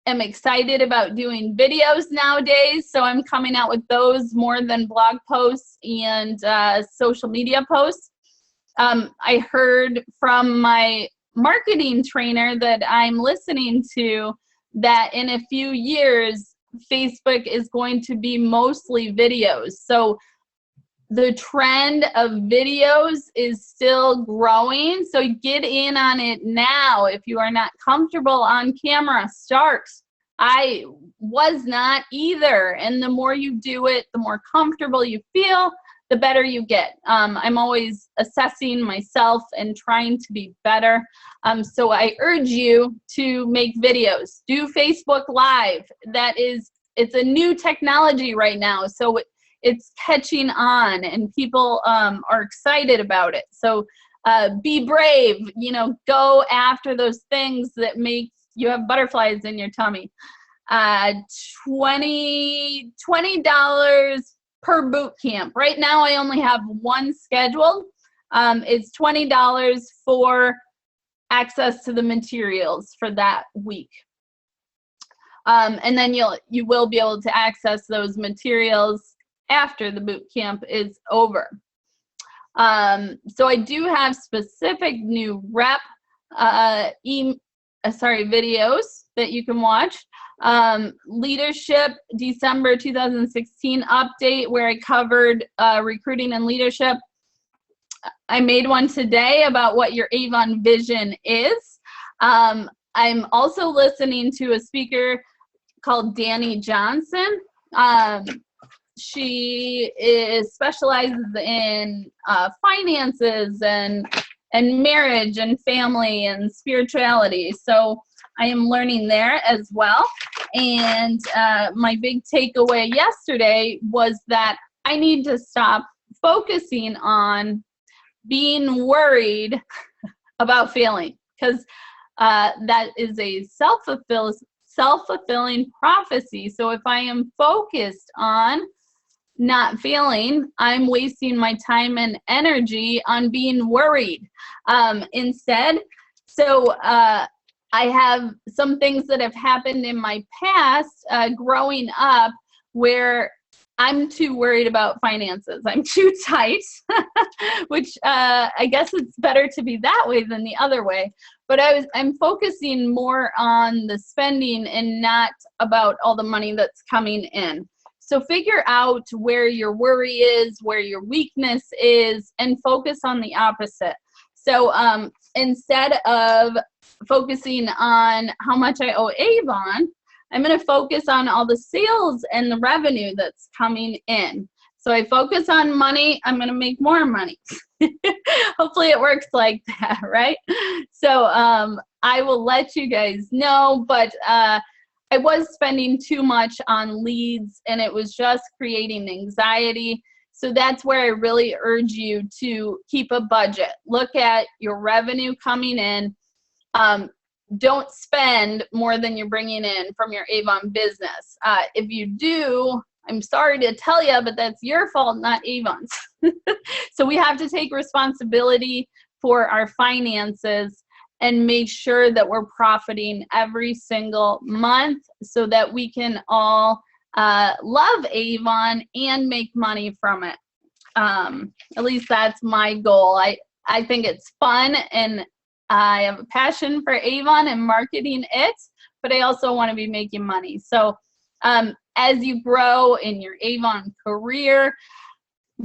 am excited about doing videos nowadays, so I'm coming out with those more than blog posts and social media posts. I heard from my marketing trainer that I'm listening to that in a few years, Facebook is going to be mostly videos. So the trend of videos is still growing, so get in on it now. If you are not comfortable on camera, start. I was not either, and the more you do it, the more comfortable you feel, the better you get. I'm always assessing myself and trying to be better. So I urge you to make videos. Do Facebook Live. It's a new technology right now, so it's catching on, and people are excited about it. So be brave, go after those things that make you have butterflies in your tummy. $20 per boot camp. Right now I only have one scheduled. It's $20 for access to the materials for that week. And then you will be able to access those materials after the boot camp is over. So I do have specific new rep videos that you can watch. Leadership December 2016 update, where I covered recruiting and leadership. I made one today about what your Avon vision is. I'm also listening to a speaker called Danny Johnson. She specializes in finances and marriage and family and spirituality. So I am learning there as well. And my big takeaway yesterday was that I need to stop focusing on being worried about failing, because that is a self-fulfilling prophecy. So if I am focused on not failing, I'm wasting my time and energy on being worried instead. So I have some things that have happened in my past growing up where I'm too worried about finances. I'm too tight, which I guess it's better to be that way than the other way. But I'm focusing more on the spending and not about all the money that's coming in. So figure out where your worry is, where your weakness is, and focus on the opposite. So instead of focusing on how much I owe Avon, I'm going to focus on all the sales and the revenue that's coming in. So I focus on money, I'm going to make more money. Hopefully it works like that, right? So I will let you guys know, but I was spending too much on leads and it was just creating anxiety. So that's where I really urge you to keep a budget. Look at your revenue coming in. Don't spend more than you're bringing in from your Avon business. If you do, I'm sorry to tell you, but that's your fault, not Avon's. So we have to take responsibility for our finances and make sure that we're profiting every single month so that we can all love Avon and make money from it. At least that's my goal. I think it's fun and I have a passion for Avon and marketing it, but I also want to be making money. So as you grow in your Avon career,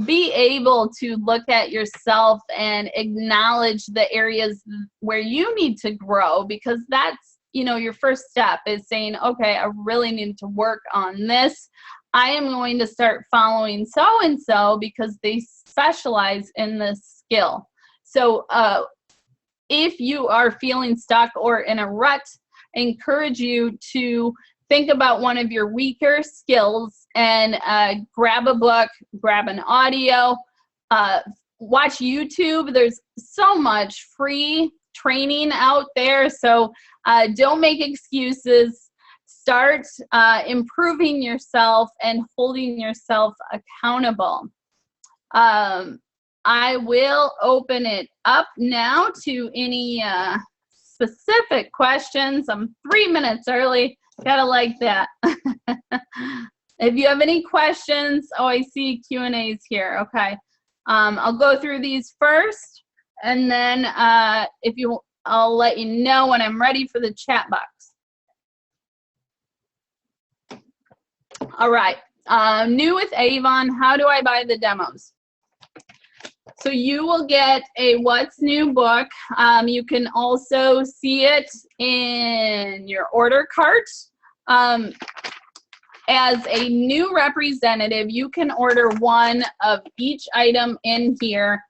be able to look at yourself and acknowledge the areas where you need to grow, because that's, you know, your first step is saying, okay, I really need to work on this. I am going to start following so-and-so because they specialize in this skill. So if you are feeling stuck or in a rut, I encourage you to think about one of your weaker skills and grab a book, grab an audio, watch YouTube. There's so much free training out there. So don't make excuses. Start improving yourself and holding yourself accountable. I will open it up now to any specific questions. I'm 3 minutes early. Gotta like that. If you have any questions, oh, I see Q&As here. Okay. I'll go through these first, and then I'll let you know when I'm ready for the chat box. All right. New with Avon, how do I buy the demos? So you will get a What's New book. You can also see it in your order cart. As a new representative, you can order one of each item in here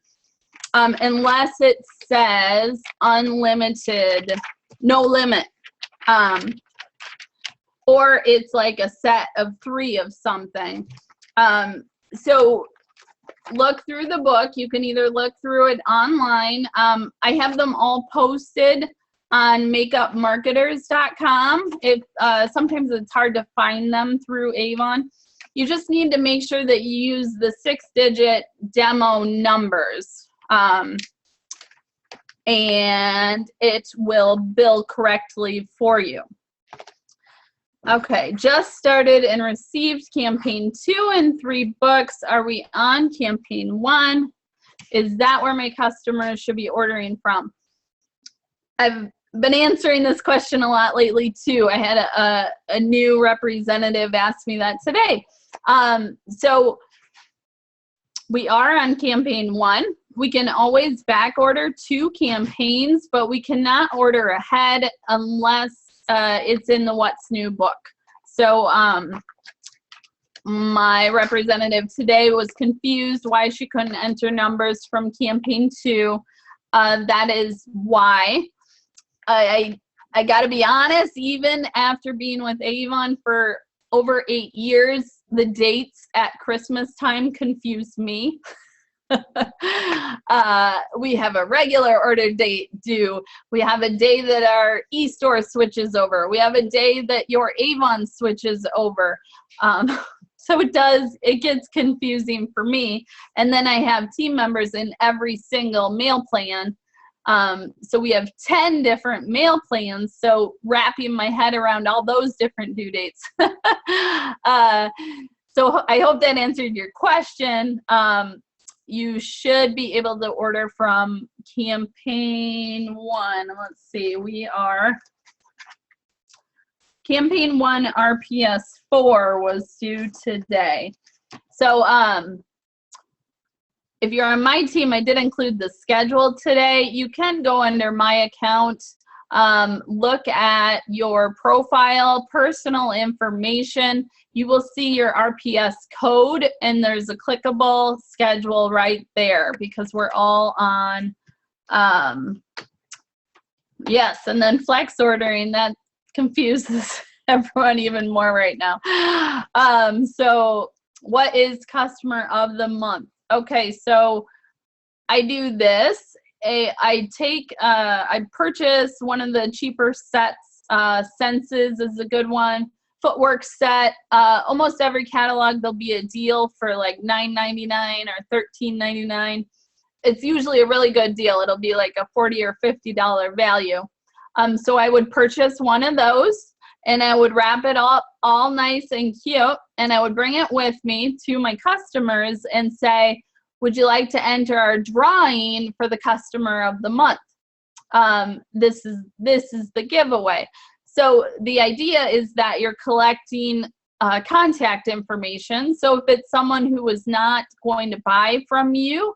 unless it says unlimited, no limit. Or it's like a set of 3 of something. So look through the book. You can either look through it online. I have them all posted on makeupmarketers.com. Sometimes it's hard to find them through Avon. You just need to make sure that you use the 6-digit demo numbers, and it will bill correctly for you. Okay, just started and received campaign 2 and 3 books. Are we on campaign 1? Is that where my customers should be ordering from? I've been answering this question a lot lately too. I had a new representative ask me that today. So we are on campaign 1. We can always back order 2 campaigns, but we cannot order ahead unless it's in the What's New book. So my representative today was confused why she couldn't enter numbers from campaign 2. That is why. I gotta be honest, even after being with Avon for over 8 years, the dates at Christmas time confuse me. We have a regular order date due. We have a day that our e-store switches over. We have a day that your Avon switches over. So it gets confusing for me. And then I have team members in every single mail plan. So we have 10 different mail plans. So wrapping my head around all those different due dates. So I hope that answered your question. You should be able to order from campaign 1. Let's see, we are campaign 1 RPS 4 was due today. So if you're on my team, I did include the schedule today. You can go under my account look at your profile, personal information. You will see your RPS code, and there's a clickable schedule right there because we're all on, yes, and then flex ordering, that confuses everyone even more right now. So what is customer of the month? Okay, so I do this. I purchase one of the cheaper sets. Senses is a good one. Footwork set. Almost every catalog there'll be a deal for like $9.99 or $13.99. It's usually a really good deal. It'll be like a $40 or $50 value. So I would purchase one of those, and I would wrap it up all nice and cute, and I would bring it with me to my customers and say, would you like to enter our drawing for the customer of the month? This is the giveaway. So the idea is that you're collecting contact information. So if it's someone who is not going to buy from you,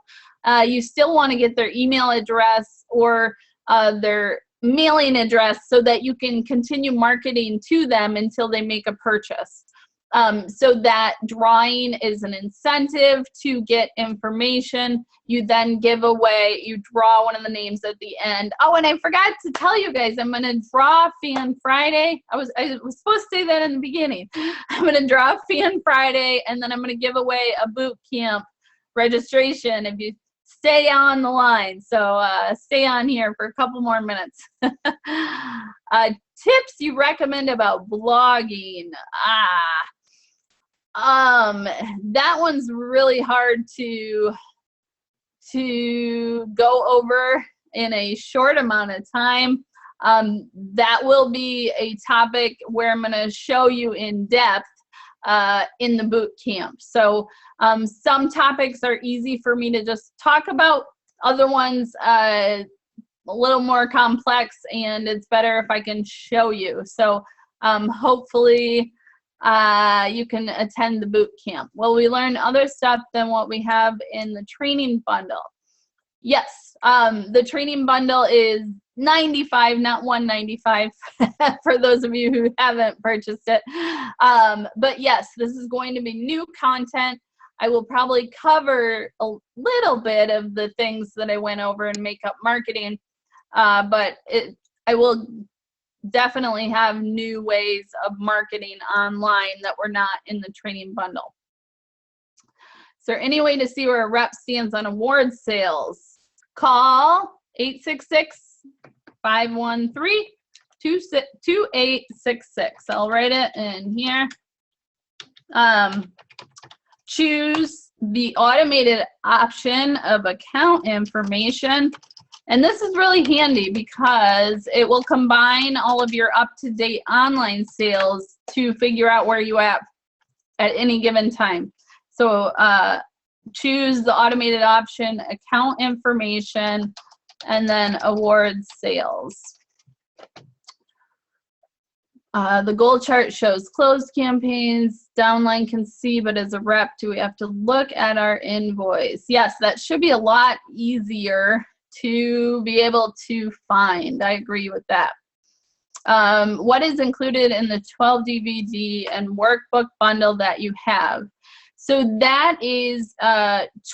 you still want to get their email address or their mailing address so that you can continue marketing to them until they make a purchase. So that drawing is an incentive to get information. You then give away, you draw one of the names at the end. Oh, and I forgot to tell you guys, I'm going to draw Fan Friday. I was supposed to say that in the beginning. I'm going to draw Fan Friday, and then I'm going to give away a boot camp registration if you stay on the line. So stay on here for a couple more minutes. Tips you recommend about blogging. That one's really hard to go over in a short amount of time. That will be a topic where I'm going to show you in depth in the boot camp. So some topics are easy for me to just talk about. Other ones a little more complex, and it's better if I can show you. So hopefully you can attend the boot camp. Will we learn other stuff than what we have in the training bundle? Yes, the training bundle is $95, not $195 for those of you who haven't purchased it. But yes, this is going to be new content. I will probably cover a little bit of the things that I went over in makeup marketing, but I will definitely have new ways of marketing online that were not in the training bundle. Is there any way to see where a rep stands on award sales? Call 866-513-2866. I'll write it in here. Choose the automated option of account information. And this is really handy because it will combine all of your up-to-date online sales to figure out where you at any given time. So choose the automated option, account information, and then award sales. The goal chart shows closed campaigns. Downline can see, but as a rep, do we have to look at our invoice? Yes, that should be a lot easier to be able to find. I agree with that. What is included in the 12 DVD and workbook bundle that you have? So that is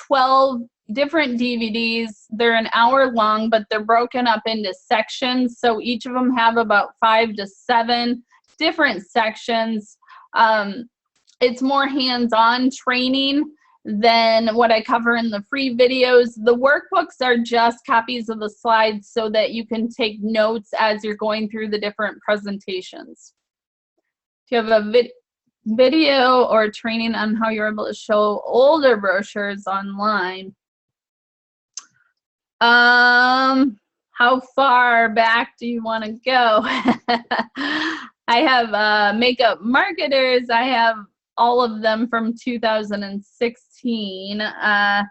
12 different DVDs. They're an hour long, but they're broken up into sections. So each of them have about 5 to 7 different sections. It's more hands-on training than what I cover in the free videos. The workbooks are just copies of the slides so that you can take notes as you're going through the different presentations. Do you have a video or training on how you're able to show older brochures online? How far back do you want to go? I have makeup marketers. I have all of them from 2016. I'm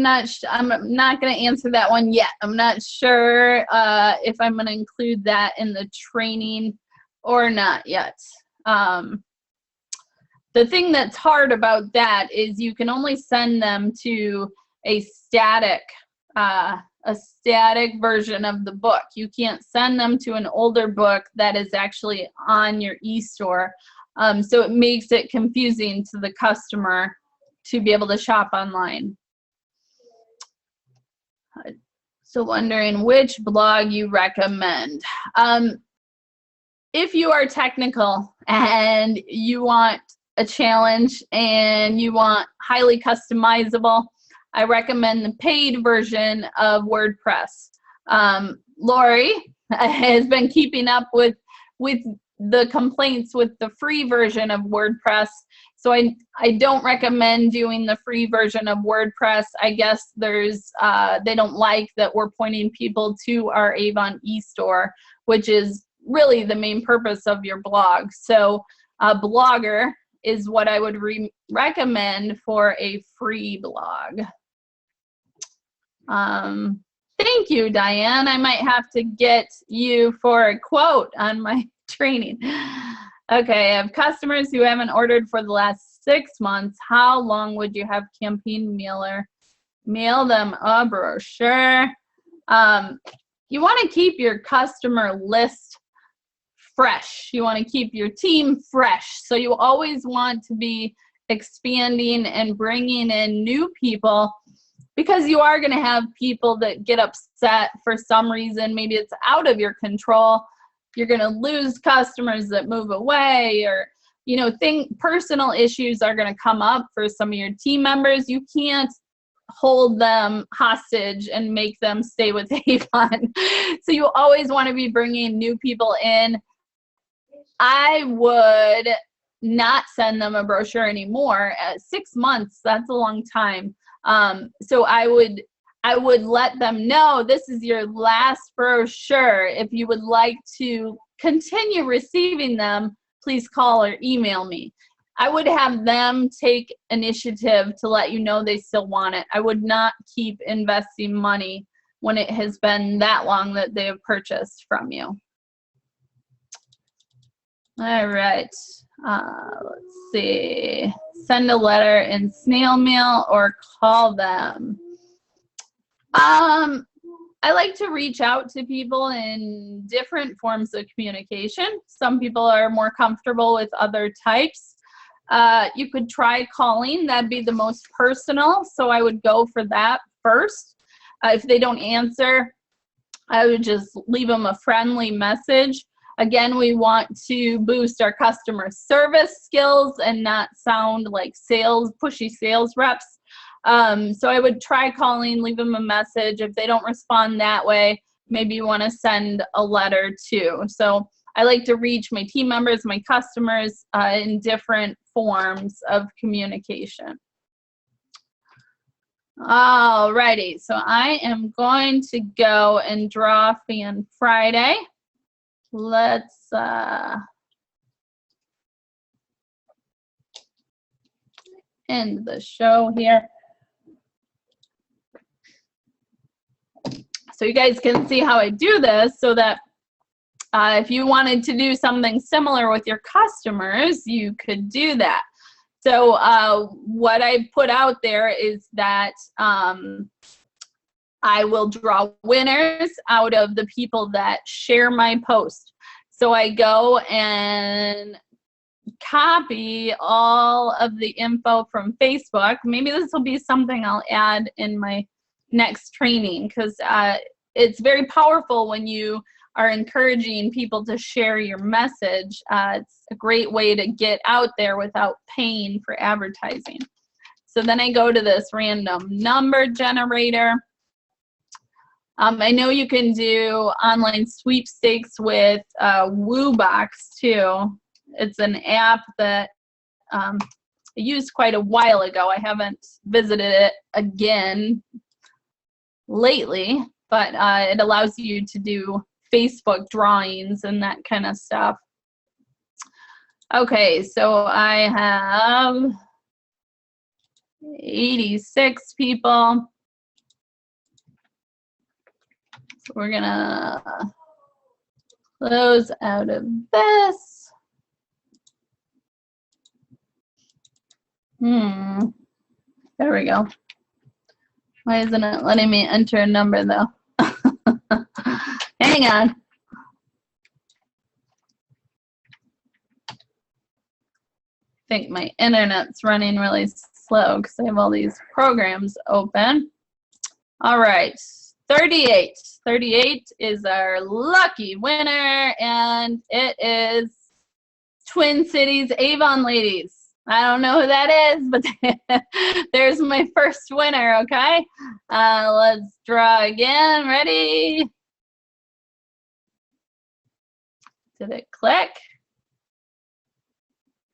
not going to answer that one yet. I'm not sure if I'm going to include that in the training or not yet. The thing that's hard about that is you can only send them to a static a static version of the book. You can't send them to an older book that is actually on your e-store. So it makes it confusing to the customer to be able to shop online. So wondering which blog you recommend. If you are technical and you want a challenge and you want highly customizable, I recommend the paid version of WordPress. Lori has been keeping up with the complaints with the free version of WordPress. So I don't recommend doing the free version of WordPress. I guess there's they don't like that we're pointing people to our Avon e-store, which is really the main purpose of your blog. So Blogger is what I would recommend for a free blog. Thank you, Diane. I might have to get you for a quote on my training. Okay, I have customers who haven't ordered for the last 6 months. How long would you have campaign mailer mail them a brochure? You want to keep your customer list fresh. You want to keep your team fresh. So you always want to be expanding and bringing in new people, because you are going to have people that get upset for some reason. Maybe it's out of your control. You're going to lose customers that move away, or personal issues are going to come up for some of your team members. You can't hold them hostage and make them stay with Avon. So you always want to be bringing new people in. I would not send them a brochure anymore. At 6 months, that's a long time. So I would let them know this is your last brochure. If you would like to continue receiving them, please call or email me. I would have them take initiative to let you know they still want it. I would not keep investing money when it has been that long that they have purchased from you. All right, let's see. Send a letter in snail mail or call them. I like to reach out to people in different forms of communication. Some people are more comfortable with other types. You could try calling. That'd be the most personal, so I would go for that first. If they don't answer, I would just leave them a friendly message. Again, we want to boost our customer service skills and not sound like pushy sales reps. So I would try calling, leave them a message. If they don't respond that way, maybe you want to send a letter too. So I like to reach my team members, my customers in different forms of communication. Alrighty, so I am going to go and draw Fan Friday. Let's end the show here. So you guys can see how I do this, so that if you wanted to do something similar with your customers, you could do that. So what I put out there is that I will draw winners out of the people that share my post. So I go and copy all of the info from Facebook. Maybe this will be something I'll add in my next training, because it's very powerful when you are encouraging people to share your message. It's a great way to get out there without paying for advertising. So then I go to this random number generator. I know you can do online sweepstakes with WooBox too. It's an app that I used quite a while ago. I haven't visited it again lately, but it allows you to do Facebook drawings and that kind of stuff. Okay, so I have 86 people. So we're gonna close out of this. There we go. Why isn't it letting me enter a number though? Hang on. I think my internet's running really slow because I have all these programs open. All right, 38. 38 is our lucky winner, and it is Twin Cities Avon ladies. I don't know who that is, but there's my first winner, okay? Let's draw again. Ready? Did it click?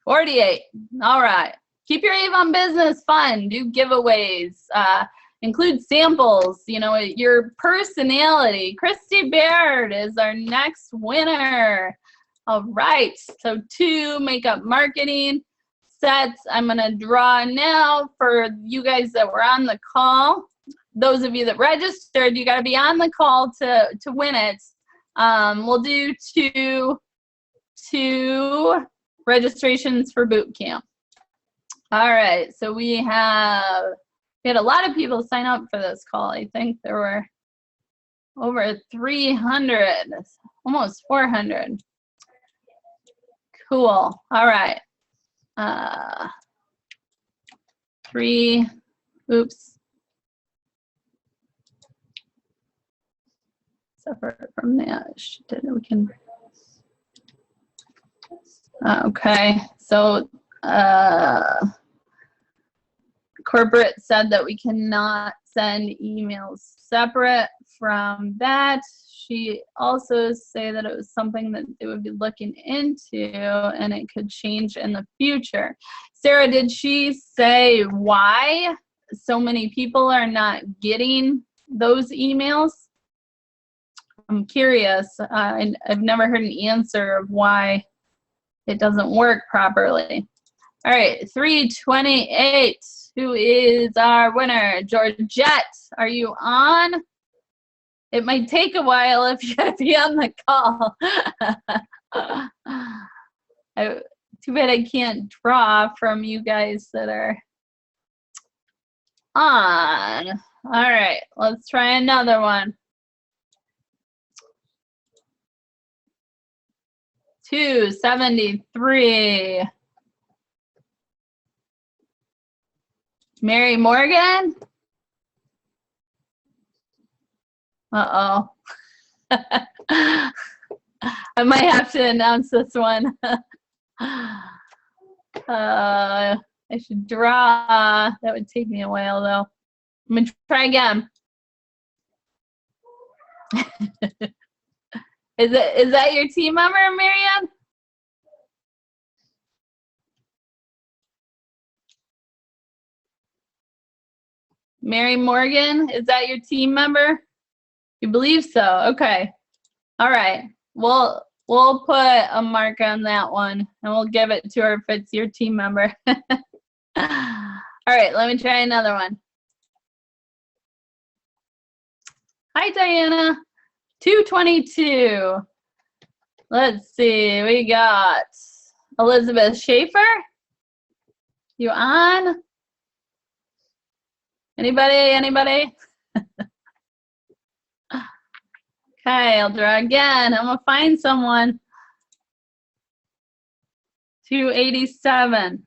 48. All right. Keep your Avon business fun. Do giveaways. Include samples. You know, your personality. Christy Baird is our next winner. All right. So 2 makeup marketing sets. I'm going to draw now for you guys that were on the call. Those of you that registered, you got to be on the call to win it. We'll do two registrations for boot camp. All right, so we had a lot of people sign up for this call. I think there were over 300, almost 400. Cool. All right. 3. Oops. Separate from that. We can. Okay, so corporate said that we cannot send emails separate from that. She also said that it was something that they would be looking into and it could change in the future. Sarah, did she say why so many people are not getting those emails? I'm curious. I've never heard an answer of why it doesn't work properly. All right, 328. Who is our winner? Georgette, are you on? It might take a while if you gotta be on the call. Too bad I can't draw from you guys that are on. All right, let's try another one. 273. Mary Morgan? Uh-oh. I might have to announce this one. I should draw. That would take me a while, though. I'm going to try again. Is that your team member, Marianne? Mary Morgan, is that your team member? You believe so? Okay. All right. We'll put a mark on that one and we'll give it to her if it's your team member. All right, let me try another one. Hi, Diana. 222. Let's see. We got Elizabeth Schaefer. You on? Anybody? Okay, I'll draw again. I'm gonna find someone. 287.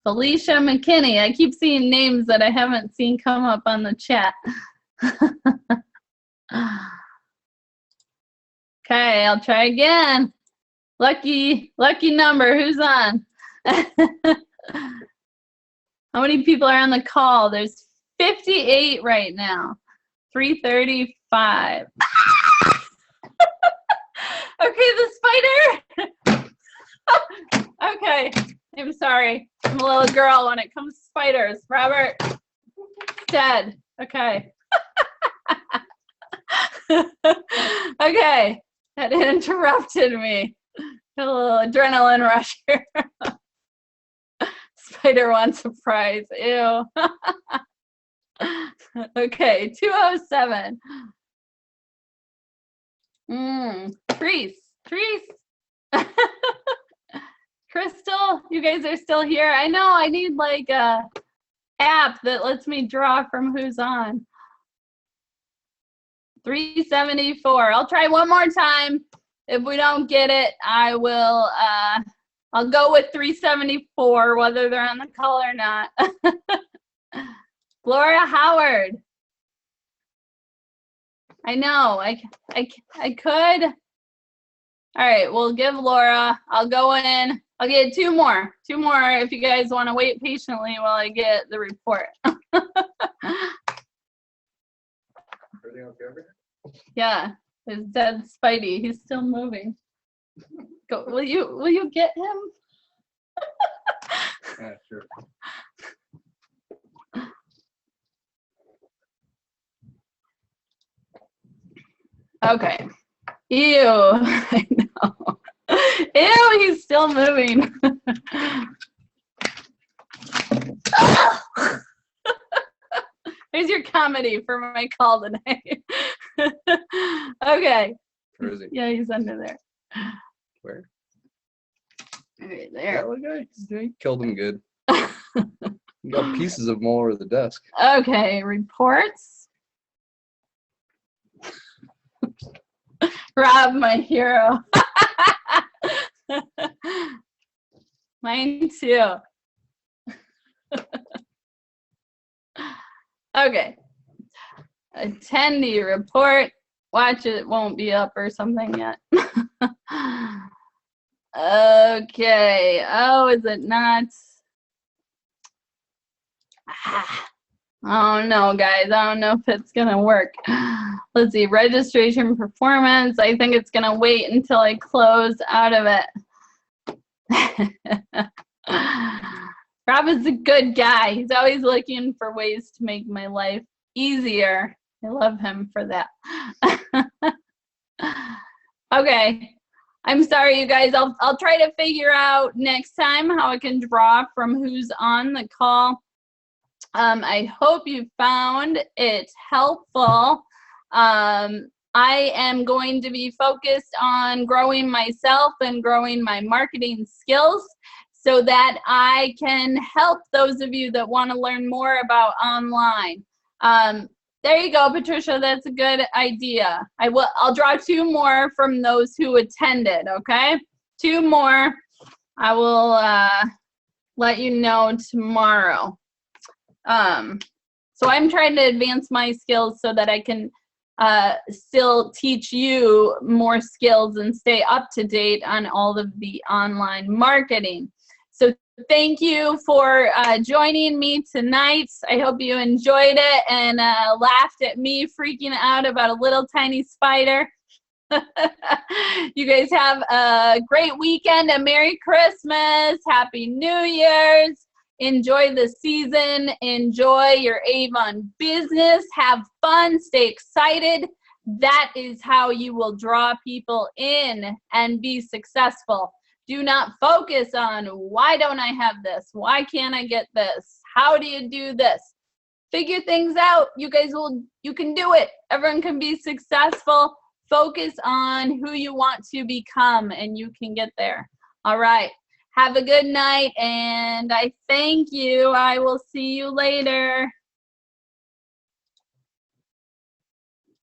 Felicia McKinney. I keep seeing names that I haven't seen come up on the chat. Okay, I'll try again. Lucky number. Who's on? How many people are on the call? There's 58 right now. 335. Okay, the spider. Okay, I'm sorry. I'm a little girl when it comes to spiders. Robert, dead. Okay. Okay, that interrupted me. A little adrenaline rush here. Spider wants a prize. Ew. Okay, 207. Treese. Crystal, you guys are still here. I know I need like a app that lets me draw from who's on. 374. I'll try one more time. If we don't get it, I will, I'll go with 374, whether they're on the call or not. Gloria Howard. I know, I could. All right, we'll give Laura, I'll go in, I'll get two more if you guys want to wait patiently while I get the report. Everything okay over here? Yeah, his dead Spidey, he's still moving. Go, will you get him? Yeah, sure. Okay. Ew, I know. Ew, he's still moving. There's your comedy for my call today. Okay. Where is he? Yeah, he's under there. Where? Right That there. little guy? He killed him good. You got pieces of him all over the desk. Okay, reports. Rob, my hero. Mine too. Okay. Attendee report. Watch it won't be up or something yet. Okay. Oh, is it not? Oh no, guys. I don't know if it's gonna work. Let's see. Registration performance. I think it's gonna wait until I close out of it. Rob is a good guy. He's always looking for ways to make my life easier. I love him for that. Okay. I'm sorry, you guys. I'll try to figure out next time how I can draw from who's on the call. I hope you found it helpful. I am going to be focused on growing myself and growing my marketing skills so that I can help those of you that want to learn more about online. There you go, Patricia. That's a good idea. I'll draw two more from those who attended, okay? Two more. I will let you know tomorrow. So I'm trying to advance my skills so that I can still teach you more skills and stay up to date on all of the online marketing. So thank you for joining me tonight. I hope you enjoyed it and laughed at me freaking out about a little tiny spider. You guys have a great weekend, a Merry Christmas, Happy New Year's. Enjoy the season. Enjoy your Avon business. Have fun. Stay excited. That is how you will draw people in and be successful. Do not focus on why don't I have this? Why can't I get this? How do you do this? Figure things out. You can do it. Everyone can be successful. Focus on who you want to become and you can get there. All right. Have a good night, and I thank you. I will see you later.